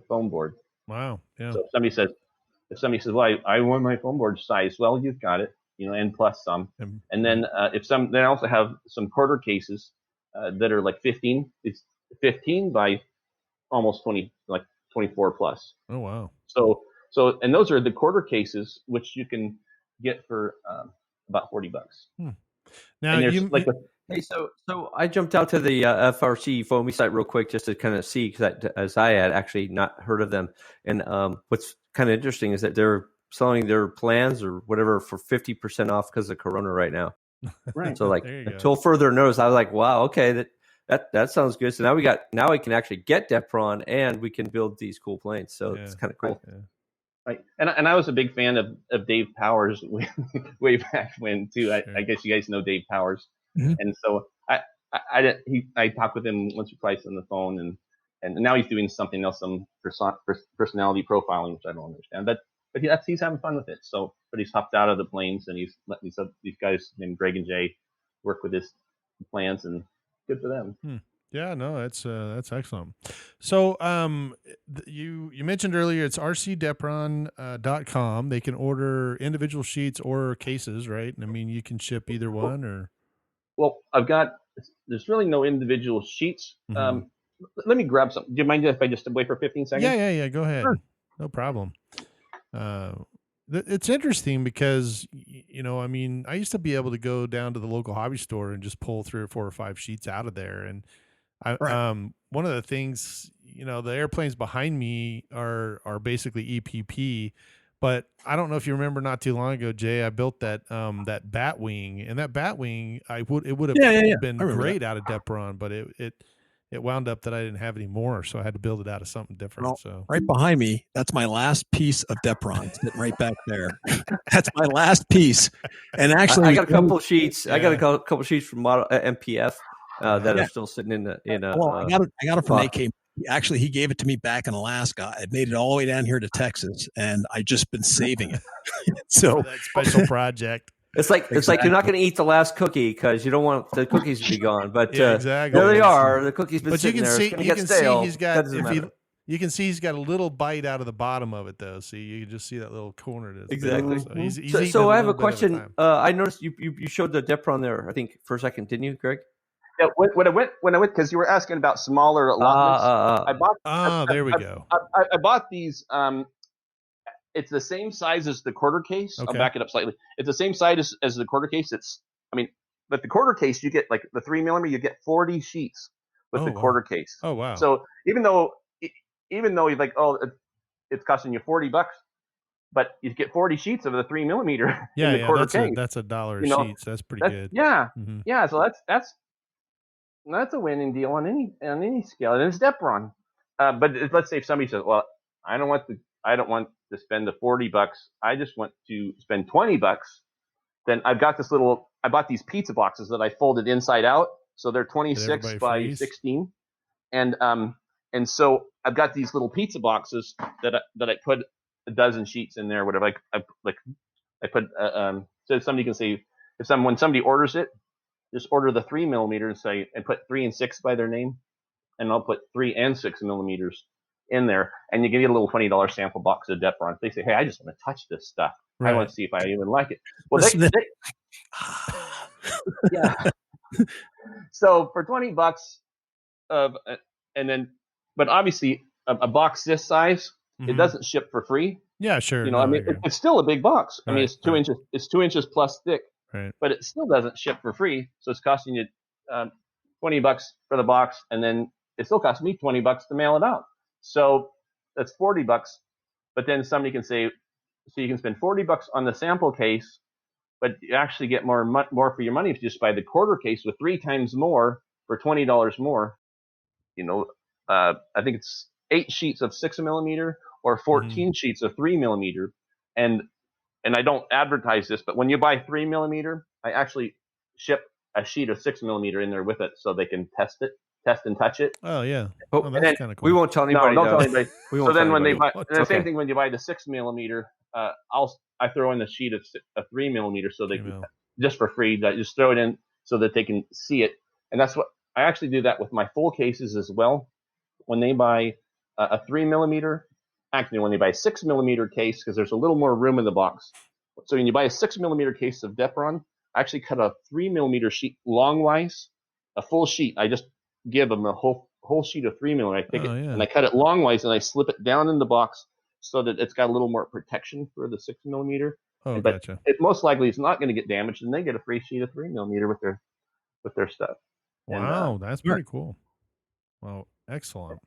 foam board. Wow. Yeah. So if somebody says, well, I want my foam board size, well, you've got it, and plus some. And then they also have some quarter cases that are like 15 by almost 20, like 24 plus. Oh, wow. So and those are the quarter cases, which you can get for about $40. Now hey, so I jumped out to the FRC Foamy site real quick just to kind of see, as I had actually not heard of them. And what's kind of interesting is that they're selling their plans or whatever for 50% off because of Corona right now. Right. So like go. until further notice, I was like, wow, okay, that sounds good. So now we can actually get DEPRON and we can build these cool planes. So it's kind of cool. Yeah. Right. And I was a big fan of Dave Powers way back when too. I guess you guys know Dave Powers. Mm-hmm. And so I talked with him once or twice on the phone, and now he's doing something else, some personality profiling, which I don't understand. But he's having fun with it. So, but he's hopped out of the planes and he's letting these guys named Greg and Jay work with his plans, and good for them. Yeah, no, that's excellent. So, you mentioned earlier it's rcdepron.com. They can order individual sheets or cases, right? I mean, you can ship either one, or. Well, there's really no individual sheets. Mm-hmm. Let me grab some. Do you mind if I just wait for 15 seconds? Yeah. Go ahead. Sure. No problem. It's interesting because, I mean, I used to be able to go down to the local hobby store and just pull 3 or 4 or 5 sheets out of there. And one of the things, the airplanes behind me are basically EPP, but I don't know if you remember not too long ago, Jay, I built that bat wing, and that bat wing, it would have been great out of DEPRON, but it wound up that I didn't have any more, so I had to build it out of something different. Well, so right behind me, that's my last piece of DEPRON sitting right back there. That's my last piece. And actually, I got a couple sheets. Yeah. I got a couple sheets from model MPF that are still sitting in a. Well, I got it from AK. Actually, he gave it to me back in Alaska. I made it all the way down here to Texas, and I just been saving it. So that special project. It's like you're not going to eat the last cookie because you don't want the cookies to be gone. But exactly. There they are. The cookies been sitting there. You can see he's got. You can see he's got a little bite out of the bottom of it, though. So you can just see that little corner. Exactly. So I have a question. I noticed you showed the DEPRON there, I think, for a second, didn't you, Greg? Yeah, when I went, because you were asking about smaller allotments. There we go. I bought these. It's the same size as the quarter case. Okay. I'll back it up slightly. It's the same size as the quarter case. But the quarter case, you get like the 3mm, you get 40 sheets with the quarter case. Oh wow! So even though you're like, it's costing you $40, but you get 40 sheets of the 3mm in the quarter case. That's $1 a sheet. So that's pretty good. Yeah, yeah. So that's a winning deal on any scale, and it's DEPRON. But let's say if somebody says, "Well, I don't want to spend the $40. I just want to spend $20." Then I bought these pizza boxes that I folded inside out, so they're 26 by 16, and so I've got these little pizza boxes that I put a dozen sheets in there, whatever. I put so somebody can say when somebody orders it, just order the 3mm and put 3 and 6 by their name, and I'll put 3 and 6mm in there, and you get a little $20 sample box of DEPRON. They say, "Hey, I just want to touch this stuff. Right. I want to see if I even like it." Well, yeah. So for $20, but obviously a box this size, it doesn't ship for free. Yeah, sure. It's still a big box. Right, I mean, it's 2 inches. It's 2 inches plus thick. Right. But it still doesn't ship for free, so it's costing you $20 for the box, and then it still costs me $20 to mail it out. So that's $40. But then somebody can say, so you can spend $40 on the sample case, but you actually get more for your money if you just buy the quarter case with 3 times more for $20 more. I think it's 8 sheets of 6mm or 14 sheets of 3mm, and I don't advertise this, but when you buy 3mm, I actually ship a sheet of 6mm in there with it so they can test and touch it. Oh yeah. That's kind of cool. We won't tell anybody. No, don't tell anybody. So then when they buy, the same Okay. thing when you buy the 6mm, I throw in the sheet of 3mm so they can, just for free. Just throw it in so that they can see it, and that's what I actually do that with my full cases as well. When they buy a 3mm, actually when they buy a 6mm case, because there's a little more room in the box. So when you buy a 6mm case of DEPRON, I actually cut a 3mm sheet longwise, a full sheet. I just give them a whole sheet of 3mm. I take and I cut it longwise, and I slip it down in the box so that it's got a little more protection for the 6mm. Oh, but gotcha. it most likely is not going to get damaged, and they get a free sheet of 3mm with their stuff. Wow, that's pretty cool. Well, excellent.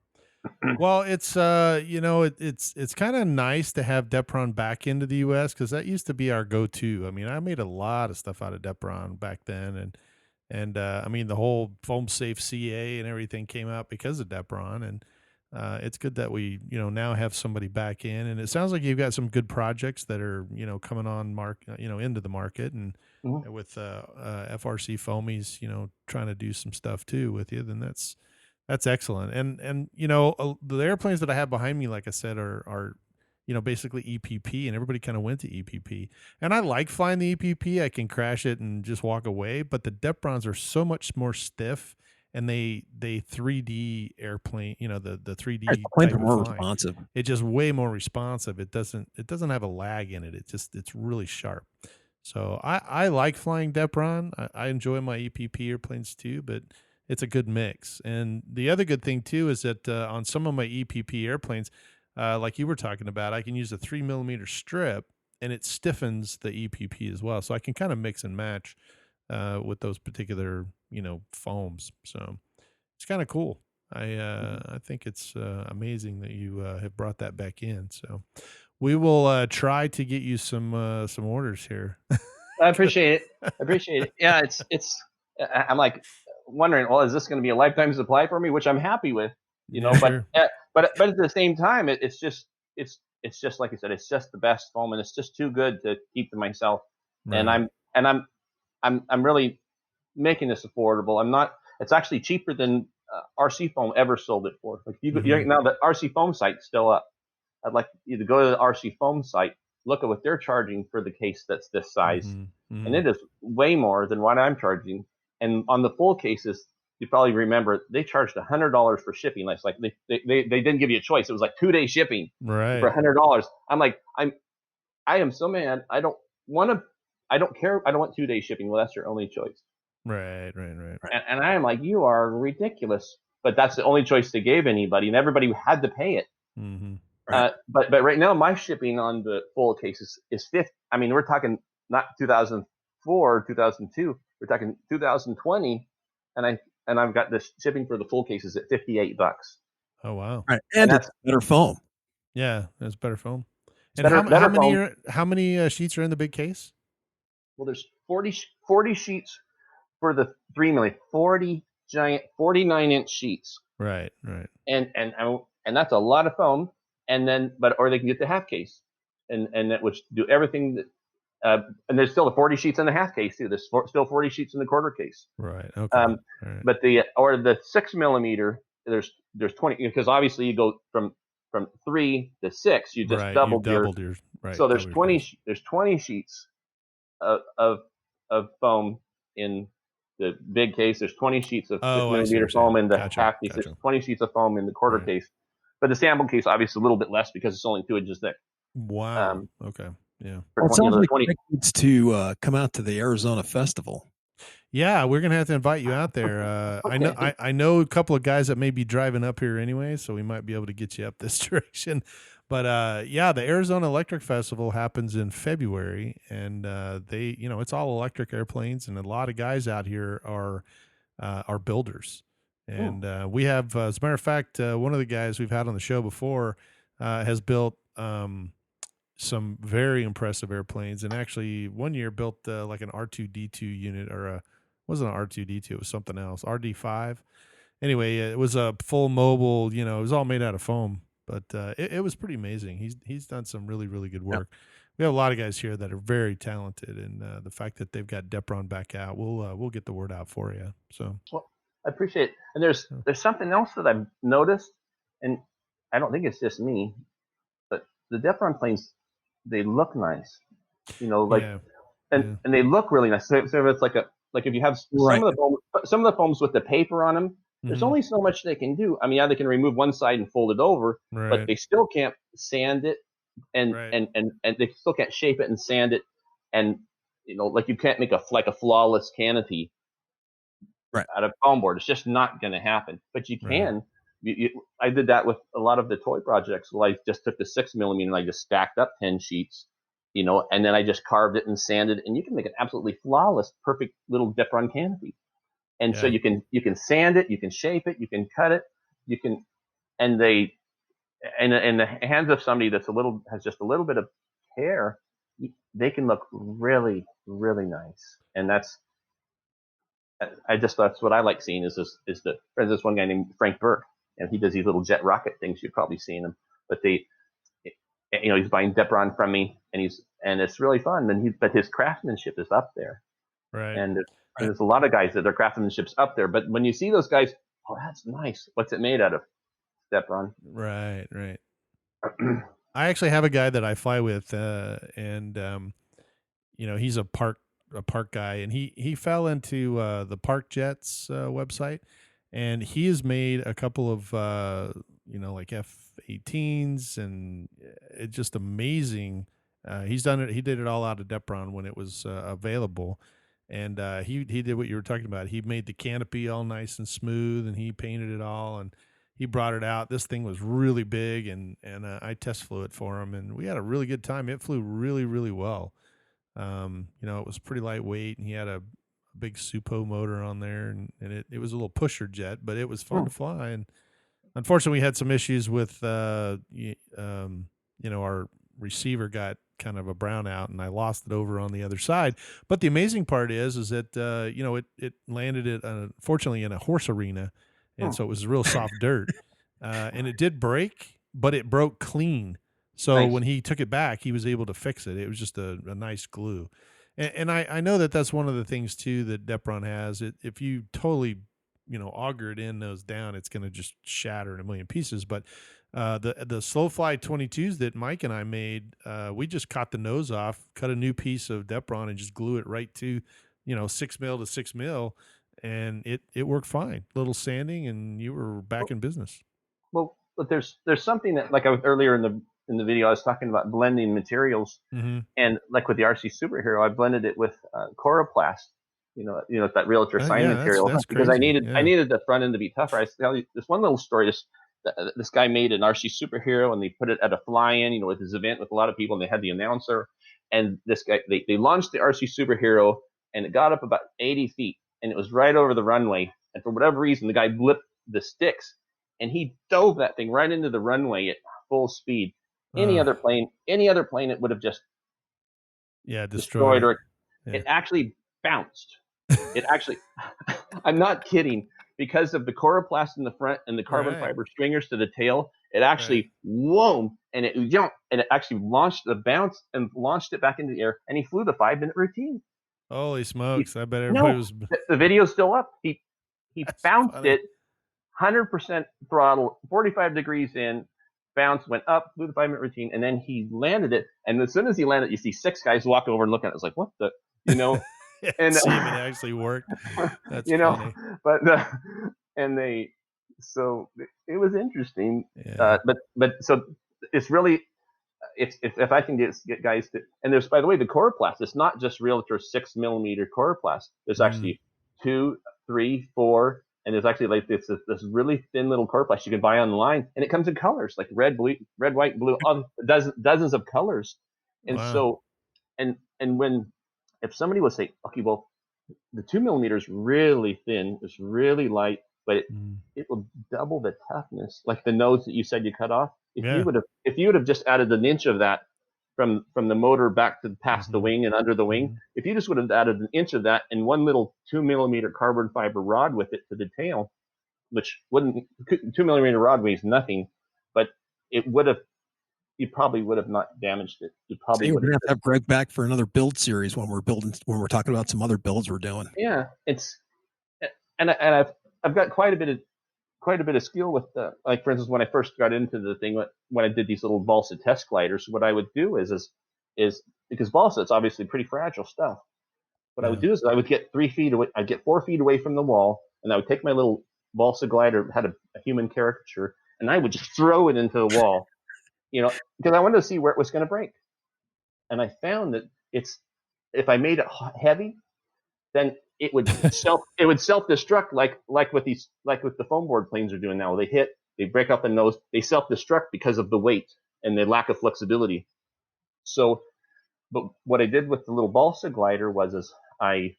Well, it's it's kind of nice to have DEPRON back into the US because that used to be our go-to. I mean, I made a lot of stuff out of DEPRON back then, and I mean the whole foam safe CA and everything came out because of DEPRON, and it's good that we now have somebody back in, and it sounds like you've got some good projects that are coming on into the market, and Mhm. with FRC foamies trying to do some stuff too with you, then that's excellent. And the airplanes that I have behind me, like I said, are basically EPP, and everybody kind of went to EPP. And I like flying the EPP. I can crash it and just walk away, but the DEPRONs are so much more stiff, and they 3D airplane, the Right, 3D the planes type are of more flying. responsive. It's just way more responsive. It doesn't have a lag in it. It's really sharp. So I like flying DEPRON. I enjoy my EPP airplanes too, but it's a good mix. And the other good thing too is that on some of my EPP airplanes, like you were talking about, I can use a 3 millimeter strip, and it stiffens the EPP as well. So I can kind of mix and match with those particular foams. So it's kind of cool. I think it's amazing that you have brought that back in. So we will try to get you some orders here. I appreciate it. I appreciate it. Yeah, I'm like wondering, well, is this going to be a lifetime supply for me? Which I'm happy with, Yeah, but sure. but at the same time, it's just like you said, it's just the best foam, and it's just too good to keep to myself. And Right. I'm really making this affordable. I'm not. It's actually cheaper than RC foam ever sold it for. Like Mhm. now the RC foam site's still up. I'd like you to go to the RC foam site, look at what they're charging for the case that's this size, Mhm. and Mhm. it is way more than what I'm charging. And on the full cases, you probably remember they charged $100 for shipping. Like they didn't give you a choice. It was like 2 day shipping for Right. $100. I'm like I am so mad. I don't want to. I don't care. I don't want 2 day shipping. Well, that's your only choice. Right. Right. Right. Right. And I am like, you are ridiculous. But that's the only choice they gave anybody, and everybody had to pay it. Mhm. Right. But right now my shipping on the full cases is 50. I mean, we're talking not 2004, 2002. We're talking 2020, and I've got this shipping for the full cases at $58, Oh wow. Right. and And it's that's better foam. Yeah, that's better foam. it's And how better many foam. sheets are in the big case? Well, there's 40 sheets for the 3 milli, 40 giant 49-inch sheets, Right. Right. and that's a lot of foam. And then, or they can get the half case, and that would do everything that. And there's still the 40 sheets in the half case too. There's still 40 sheets in the quarter case. Right. Okay. Um, All right. but the 6 millimeter, there's 20, because obviously you go from 3 to 6, you just Right. You doubled your. doubled your right. So there's Double your 20 space. there's 20 sheets of of foam in the big case. There's 20 sheets of six Oh, I see what millimeter you're foam saying. in the Gotcha. half case. There's Gotcha. 20 sheets of foam in the quarter Right. case. But the sample case obviously a little bit less because it's only 2 inches thick. Wow. Okay. Yeah. For Well, it 20, sounds the like 20. Rick needs to come out to the Arizona Festival. Yeah, we're gonna have to invite you out there. Okay. I know a couple of guys that may be driving up here anyway, so we might be able to get you up this direction. But yeah, the Arizona Electric Festival happens in February, and they, it's all electric airplanes, and a lot of guys out here are builders. Hmm. And we have, as a matter of fact, one of the guys we've had on the show before has built some very impressive airplanes, and actually one year built like an R2D2 unit, or wasn't an R2D2, it was something else, RD5. Anyway, it was a full mobile, it was all made out of foam, but it was pretty amazing. He's done some really, really good Yep. work. We have a lot of guys here that are very talented, and the fact that they've got DEPRON back out, we'll get the word out for you. So Well, I appreciate it. And there's something else that I've noticed, and I don't think it's just me, but the DEPRON planes, they look nice. Like, yeah, and yeah, and they look really nice. So if it's like if you have Right. some of the foams with the paper on them, there's hmm, only so much they can do. I mean, yeah, they can remove one side and fold it over, but right, they still can't sand it, and right, and and and they still can't shape it and sand it, and like you can't make a flawless canopy Right. out of foam board. It's just not going to happen. But you right, can. I did that with a lot of the toy projects. Well, I just took the 6 millimeter and I just stacked up 10 sheets, and then I just carved it and sanded, and you can make an absolutely flawless, perfect little DEPRON canopy. And so yeah, you can sand it, you can shape it, you can cut it, you can, and they, in the hands of somebody has just a little bit of care, they can look really, really nice. And that's what I like seeing is there's this one guy named Frank Burke, and he does these little jet rocket things. You've probably seen him, but he's buying DEPRON from me, and it's really fun. But his craftsmanship is up there, right? And there's a lot of guys that their craftsmanship's up there. But when you see those guys, oh, that's nice. What's it made out of? DEPRON. Right. I actually have a guy that I fly with, and he's a park guy, and he fell into the Park Jets website, and he has made a couple of like F-18s, and it's just amazing. He's done it. He did it all out of DEPRON when it was available, and he did what you were talking about. He made the canopy all nice and smooth, and he painted it all, and he brought it out. This thing was really big, and I test flew it for him, and we had a really good time. It flew really, really well. It was pretty lightweight, and he had a big Supo motor on there, and it was a little pusher jet, but it was fun to fly. And unfortunately, we had some issues with our receiver got kind of a brownout, and I lost it over on the other side. But the amazing part is that it landed it unfortunately in a horse arena, and so it was real soft dirt, and it did break, but it broke clean. So nice. When he took it back, he was able to fix it. It was just a nice glue. And I know that's one of the things, too, that DEPRON has. If you totally, auger it in, nose down, it's going to just shatter in a million pieces. But the slow fly 22s that Mike and I made, we just cut the nose off, cut a new piece of DEPRON, and just glue it right to, 6 mil to 6 mil. And it worked fine. Little sanding, and you were back in business. Well, but there's something that, like I was earlier in the video, I was talking about blending materials, and like with the RC Superhero, I blended it with Coroplast, that realtor sign material, that's because crazy. I needed the front end to be tougher. I tell you this one little story. This guy made an RC Superhero, and they put it at a fly-in, with his event with a lot of people, and they had the announcer, and this guy, they launched the RC Superhero, and it got up about 80 feet, and it was right over the runway, and for whatever reason, the guy blipped the sticks, and he dove that thing right into the runway at full speed. Any other plane, it would have just destroyed. Or it actually bounced. It actually, I'm not kidding, because of the Coroplast in the front and the carbon fiber stringers to the tail. It actually and it jumped, and it actually launched the bounce and launched it back into the air. And he flew the 5-minute routine. Holy smokes! I bet everybody was. The video's still up. He bounced it, 100% throttle, 45 degrees in. Bounce, went up, flew the 5-minute routine, and then he landed it. And as soon as he landed, you see 6 guys walk over and look at it. It's like, what the, and see if it actually worked. That's funny. But so it was interesting. Yeah. But so it's really, if I can get guys to, and there's, by the way, the Coroplast. It's not just Realtor 6 millimeter Coroplast. There's actually 2, 3, 4. And there's actually like this really thin little Coroplast you can buy online, and it comes in colors like red, white, blue, dozens of colors. And so, and if somebody would say, okay, well, the 2 millimeters really thin, it's really light, but it will double the toughness, like the nose that you said you cut off. If you would have just added an inch of that from the motor back to past the wing and under the wing, if you just would have added an inch of that and one little 2 millimeter carbon fiber rod with it to the tail, which 2 millimeter rod weighs nothing, but you probably would have not damaged it. You probably would have to have Greg back for another build series when we're talking about some other builds we're doing. Yeah, and I've got quite a bit of skill with like, for instance, when I first got into the thing, when I did these little balsa test gliders, what I would do is because balsa, it's obviously pretty fragile stuff. What I would do is I would get 3 feet away, I'd get 4 feet away from the wall, and I would take my little balsa glider, had a human caricature, and I would just throw it into the wall, because I wanted to see where it was going to break. And I found that if I made it heavy, then it would self-destruct like with the foam board planes are doing now. They break up the nose, they self-destruct because of the weight and the lack of flexibility. So, but what I did with the little balsa glider was I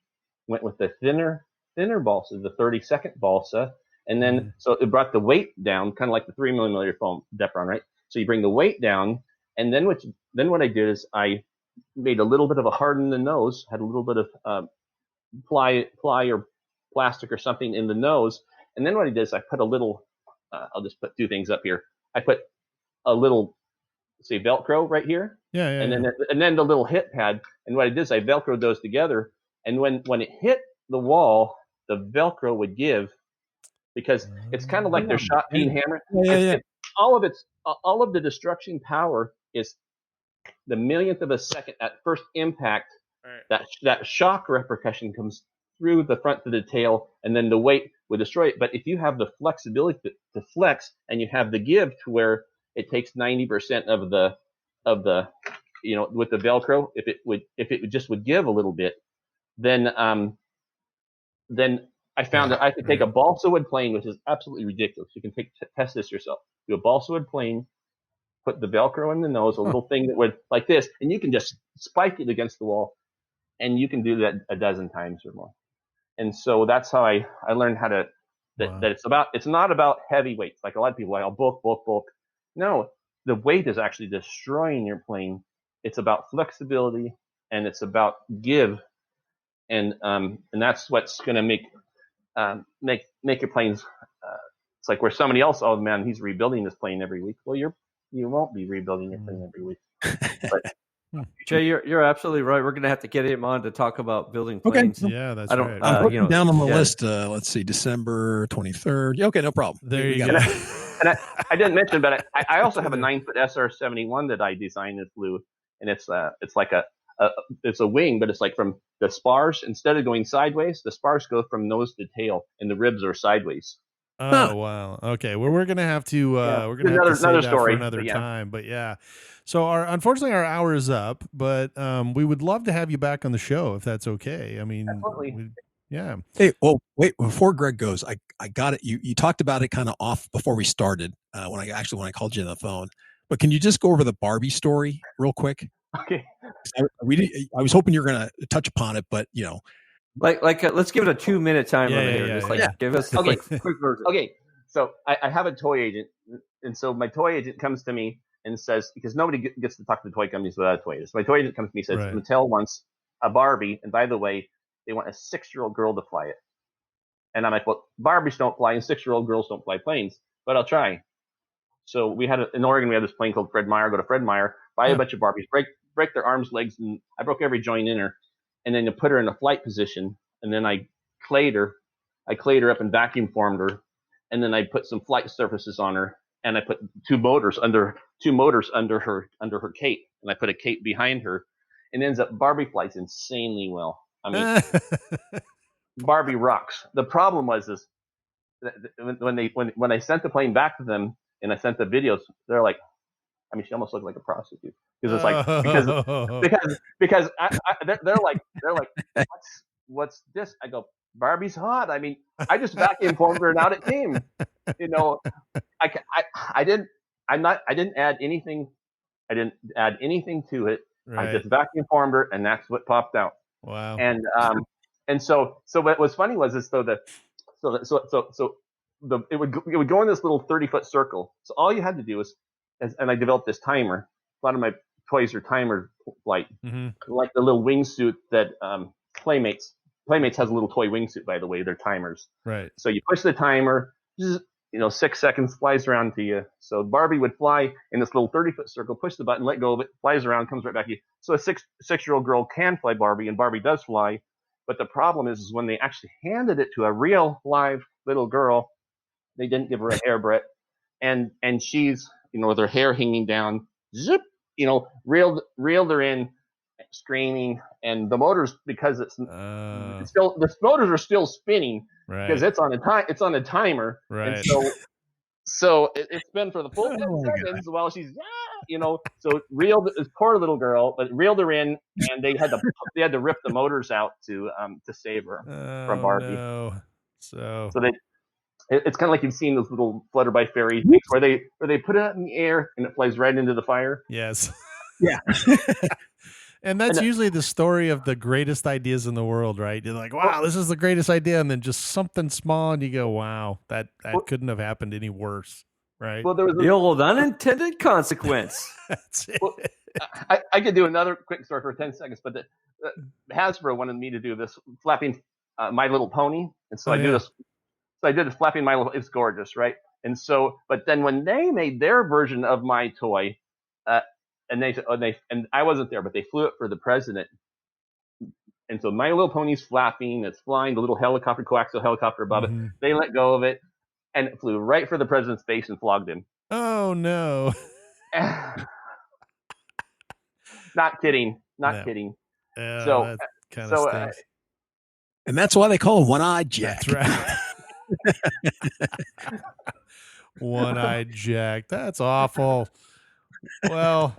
went with the thinner balsa, the 30-second balsa, And then, so it brought the weight down, kind of like the 3mm foam DEPRON, right? So you bring the weight down, and then what I did is I made a little bit of a harden the nose, had a little bit of ply or plastic or something in the nose. And then what I did is I put a little, I'll just put two things up here. I put a little, say, Velcro right here. And then the little hit pad. And what I did is I Velcroed those together. And when it hit the wall, the Velcro would give, because it's kind of like their shot beam hammer. All of the destruction power is the millionth of a second at first impact. Right. That shock repercussion comes through the front to the tail, and then the weight would destroy it. But if you have the flexibility to flex, and you have the give to where it takes 90% of the with the Velcro, if it just would give a little bit, then I found that I could take a balsa wood plane, which is absolutely ridiculous. You can test this yourself. Do a balsa wood plane, put the Velcro in the nose, a little thing that would like this, and you can just spike it against the wall, and you can do that a dozen times or more. And so that's how I learned how to that it's not about heavy weights. Like a lot of people like, bulk. No, the weight is actually destroying your plane. It's about flexibility, and it's about give, and that's what's going to make your planes. It's like where somebody else, oh man, he's rebuilding this plane every week. Well, you won't be rebuilding your plane every week. But, Jay, you're absolutely right. We're going to have to get him on to talk about building planes. Okay. Yeah, that's right. I'm putting down on the list. Let's see, December 23rd. Yeah, okay, no problem. There you go. And I didn't mention, but I also have a 9-foot SR-71 that I designed and flew, and it's like it's a wing, but it's like from the spars, instead of going sideways, the spars go from nose to tail, and the ribs are sideways. Oh wow. Okay. Well, we're gonna have to we're gonna have to save that for another time. But yeah. So unfortunately our hour is up, but we would love to have you back on the show if that's okay. I mean, yeah. Hey, well, wait, before Greg goes, I got it. You talked about it kind of off before we started, when I called you on the phone. But can you just go over the Barbie story real quick? Okay. I was hoping you were gonna touch upon it, but Like let's give it a 2-minute time limit here. Just give us the quick version. Okay. So I have a toy agent, and so my toy agent comes to me and says, because nobody gets to talk to the toy companies without a toy agent. So my toy agent comes to me and says, Mattel wants a Barbie, and by the way, they want a 6-year-old girl to fly it. And I'm like, well, Barbies don't fly, and 6-year-old girls don't fly planes, but I'll try. So we had in Oregon, we had this plane called Fred Meyer. Go to Fred Meyer, buy a bunch of Barbies, break their arms, legs, and I broke every joint in her. And then you put her in a flight position, and then I clayed her up and vacuum formed her, and then I put some flight surfaces on her, and I put two motors under her cape, and I put a cape behind her, and it ends up Barbie flies insanely well. I mean, Barbie rocks. The problem was when I sent the plane back to them and I sent the videos, they're like, I mean, she almost looked like a prostitute, because it's like because they're like what's this? I go, Barbie's hot. I mean, I just vacuum formed her and out it came. I didn't add anything. I didn't add anything to it. Right. I just vacuum formed her, and that's what popped out. Wow. And so what was funny was it would go in this little 30-foot circle. So all you had to do was, and I developed this timer. A lot of my toys are timer like the little wingsuit that Playmates has a little toy wingsuit, by the way. They're timers. Right. So you push the timer, 6 seconds, flies around to you. So Barbie would fly in this little 30-foot circle, push the button, let go of it, flies around, comes right back to you. So a six-year-old girl can fly Barbie, and Barbie does fly. But the problem is when they actually handed it to a real live little girl, they didn't give her a hairbreadth, and she's with her hair hanging down, zip, reeled her in, screaming, and the motors, because it's still, the motors are still spinning, because it's on a timer, right? And so it's been for the full 10 seconds while she's so reeled this poor little girl, but reeled her in, and they had to rip the motors out to save her from Barbie. No. So it's kind of like you've seen those little Flutter by Fairy where they put it out in the air and it flies right into the fire. Yes. Yeah. And that's usually the story of the greatest ideas in the world, right? You're like, wow, this is the greatest idea. And then just something small and you go, wow, that couldn't have happened any worse, right? Well, there was the old unintended consequence. That's it. Well, I could do another quick story for 10 seconds, but Hasbro wanted me to do this flapping My Little Pony. And so I did this flapping My Little, it's gorgeous, right? And so, but then when they made their version of my toy, and I wasn't there, but they flew it for the president. And so My Little Pony's flapping, it's flying, the little helicopter, coaxial helicopter above it. They let go of it, and it flew right for the president's face and flogged him. Oh, no. Not kidding. Kidding. So that kind of stinks. And that's why they call him One-Eyed Jack. That's right. One-Eyed Jack. That's awful. Well,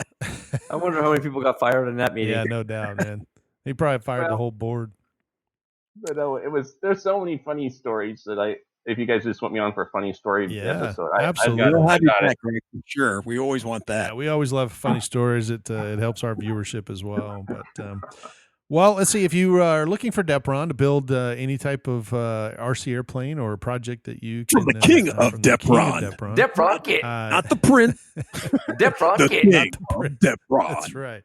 I wonder how many people got fired in that meeting. Yeah, no doubt, man. He probably fired the whole board. But no, there's so many funny stories that if you guys just want me on for a funny story episode, absolutely. We'll have you back, Greg, for sure. We always want that. Yeah, we always love funny stories. It helps our viewership as well. But well, let's see. If you are looking for DEPRON to build any type of RC airplane or a project that you can... From the king of DEPRON. DEPRON King. Not the prince. DEPRON King. Not the DEPRON. That's right.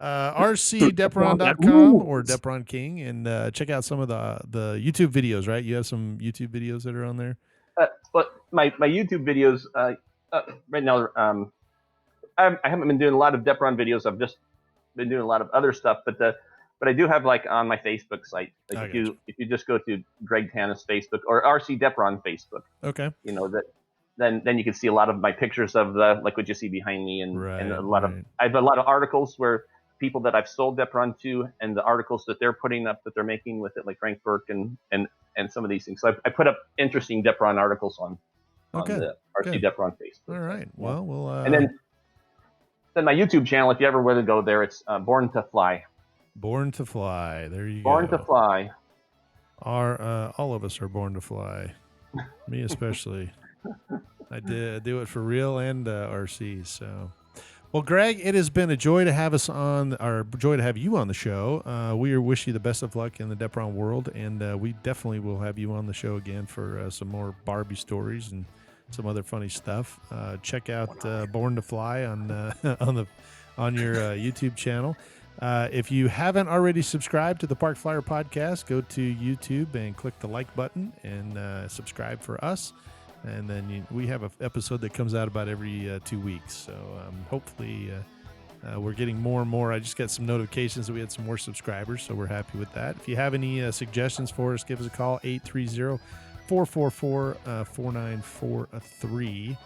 rcdepron.com or DEPRON King, and check out some of the YouTube videos, right? You have some YouTube videos that are on there? But my YouTube videos, right now, I haven't been doing a lot of DEPRON videos. I've just been doing a lot of other stuff, but I do have on my Facebook site. If you just go to Greg Tanous Facebook or RC DEPRON Facebook, okay, then you can see a lot of my pictures of what you see behind me, and a lot of I have a lot of articles where people that I've sold DEPRON to, and the articles that they're putting up that they're making with it, like Frank Burke and some of these things. So I put up interesting DEPRON articles on the RC DEPRON Facebook. All right. Well, we'll and then my YouTube channel, if you ever want to go there, it's Born to Fly. Born to Fly. There you Born go. to Fly. All of us are born to fly. Me especially. I do it for real and RC. So, well, Greg, it has been a joy to have us on, or joy to have you on the show. We wish you the best of luck in the DEPRON world, and we definitely will have you on the show again for some more Barbie stories and some other funny stuff. Check out Born to Fly on your YouTube channel. If you haven't already subscribed to the Park Flyer Podcast, go to YouTube and click the like button and subscribe for us. And then we have an episode that comes out about every 2 weeks. So hopefully we're getting more and more. I just got some notifications that we had some more subscribers, so we're happy with that. If you have any suggestions for us, give us a call, 830-444-4943.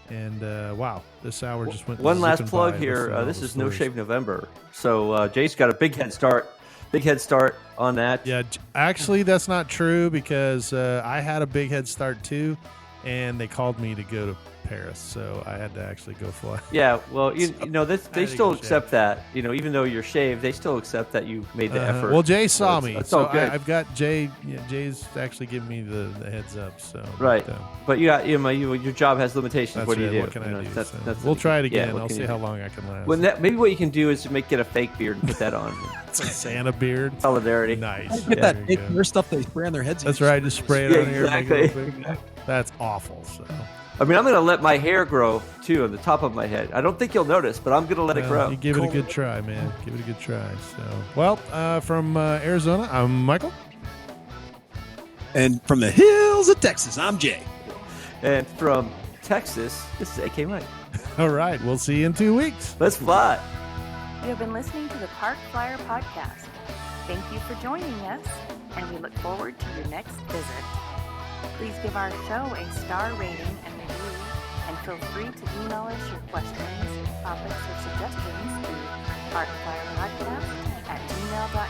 And wow, this hour just went. One last plug here. This is No Shave November, so Jay's got a big head start. Big head start on that. Yeah, actually, that's not true because I had a big head start too, and they called me to go to Paris, so I had to actually go fly. Yeah, well, they still accept that. Even though you're shaved, they still accept that you made the effort. Well, Jay saw me, so I've got Jay. Jay's actually giving me the heads up. So right, but you got your job has limitations. That's what do you do? What can I do? We'll try it again. I'll see how long I can last. Well, maybe what you can do is get a fake beard and put that on. It's a Santa beard. Solidarity. Nice. Get that fake stuff they spray on their heads. That's right. Just spray it on here. Exactly. That's awful. So. I'm going to let my hair grow, too, on the top of my head. I don't think you'll notice, but I'm going to let it grow. You give it a good try, man. Give it a good try. So, well, from Arizona, I'm Michael. And from the hills of Texas, I'm Jay. And from Texas, this is AK Mike. All right. We'll see you in 2 weeks. Let's fly. You have been listening to the Park Flyer Podcast. Thank you for joining us, and we look forward to your next visit. Please give our show a star rating and review, and feel free to email us your questions, topics, or suggestions to parkflyerpodcast@gmail.com.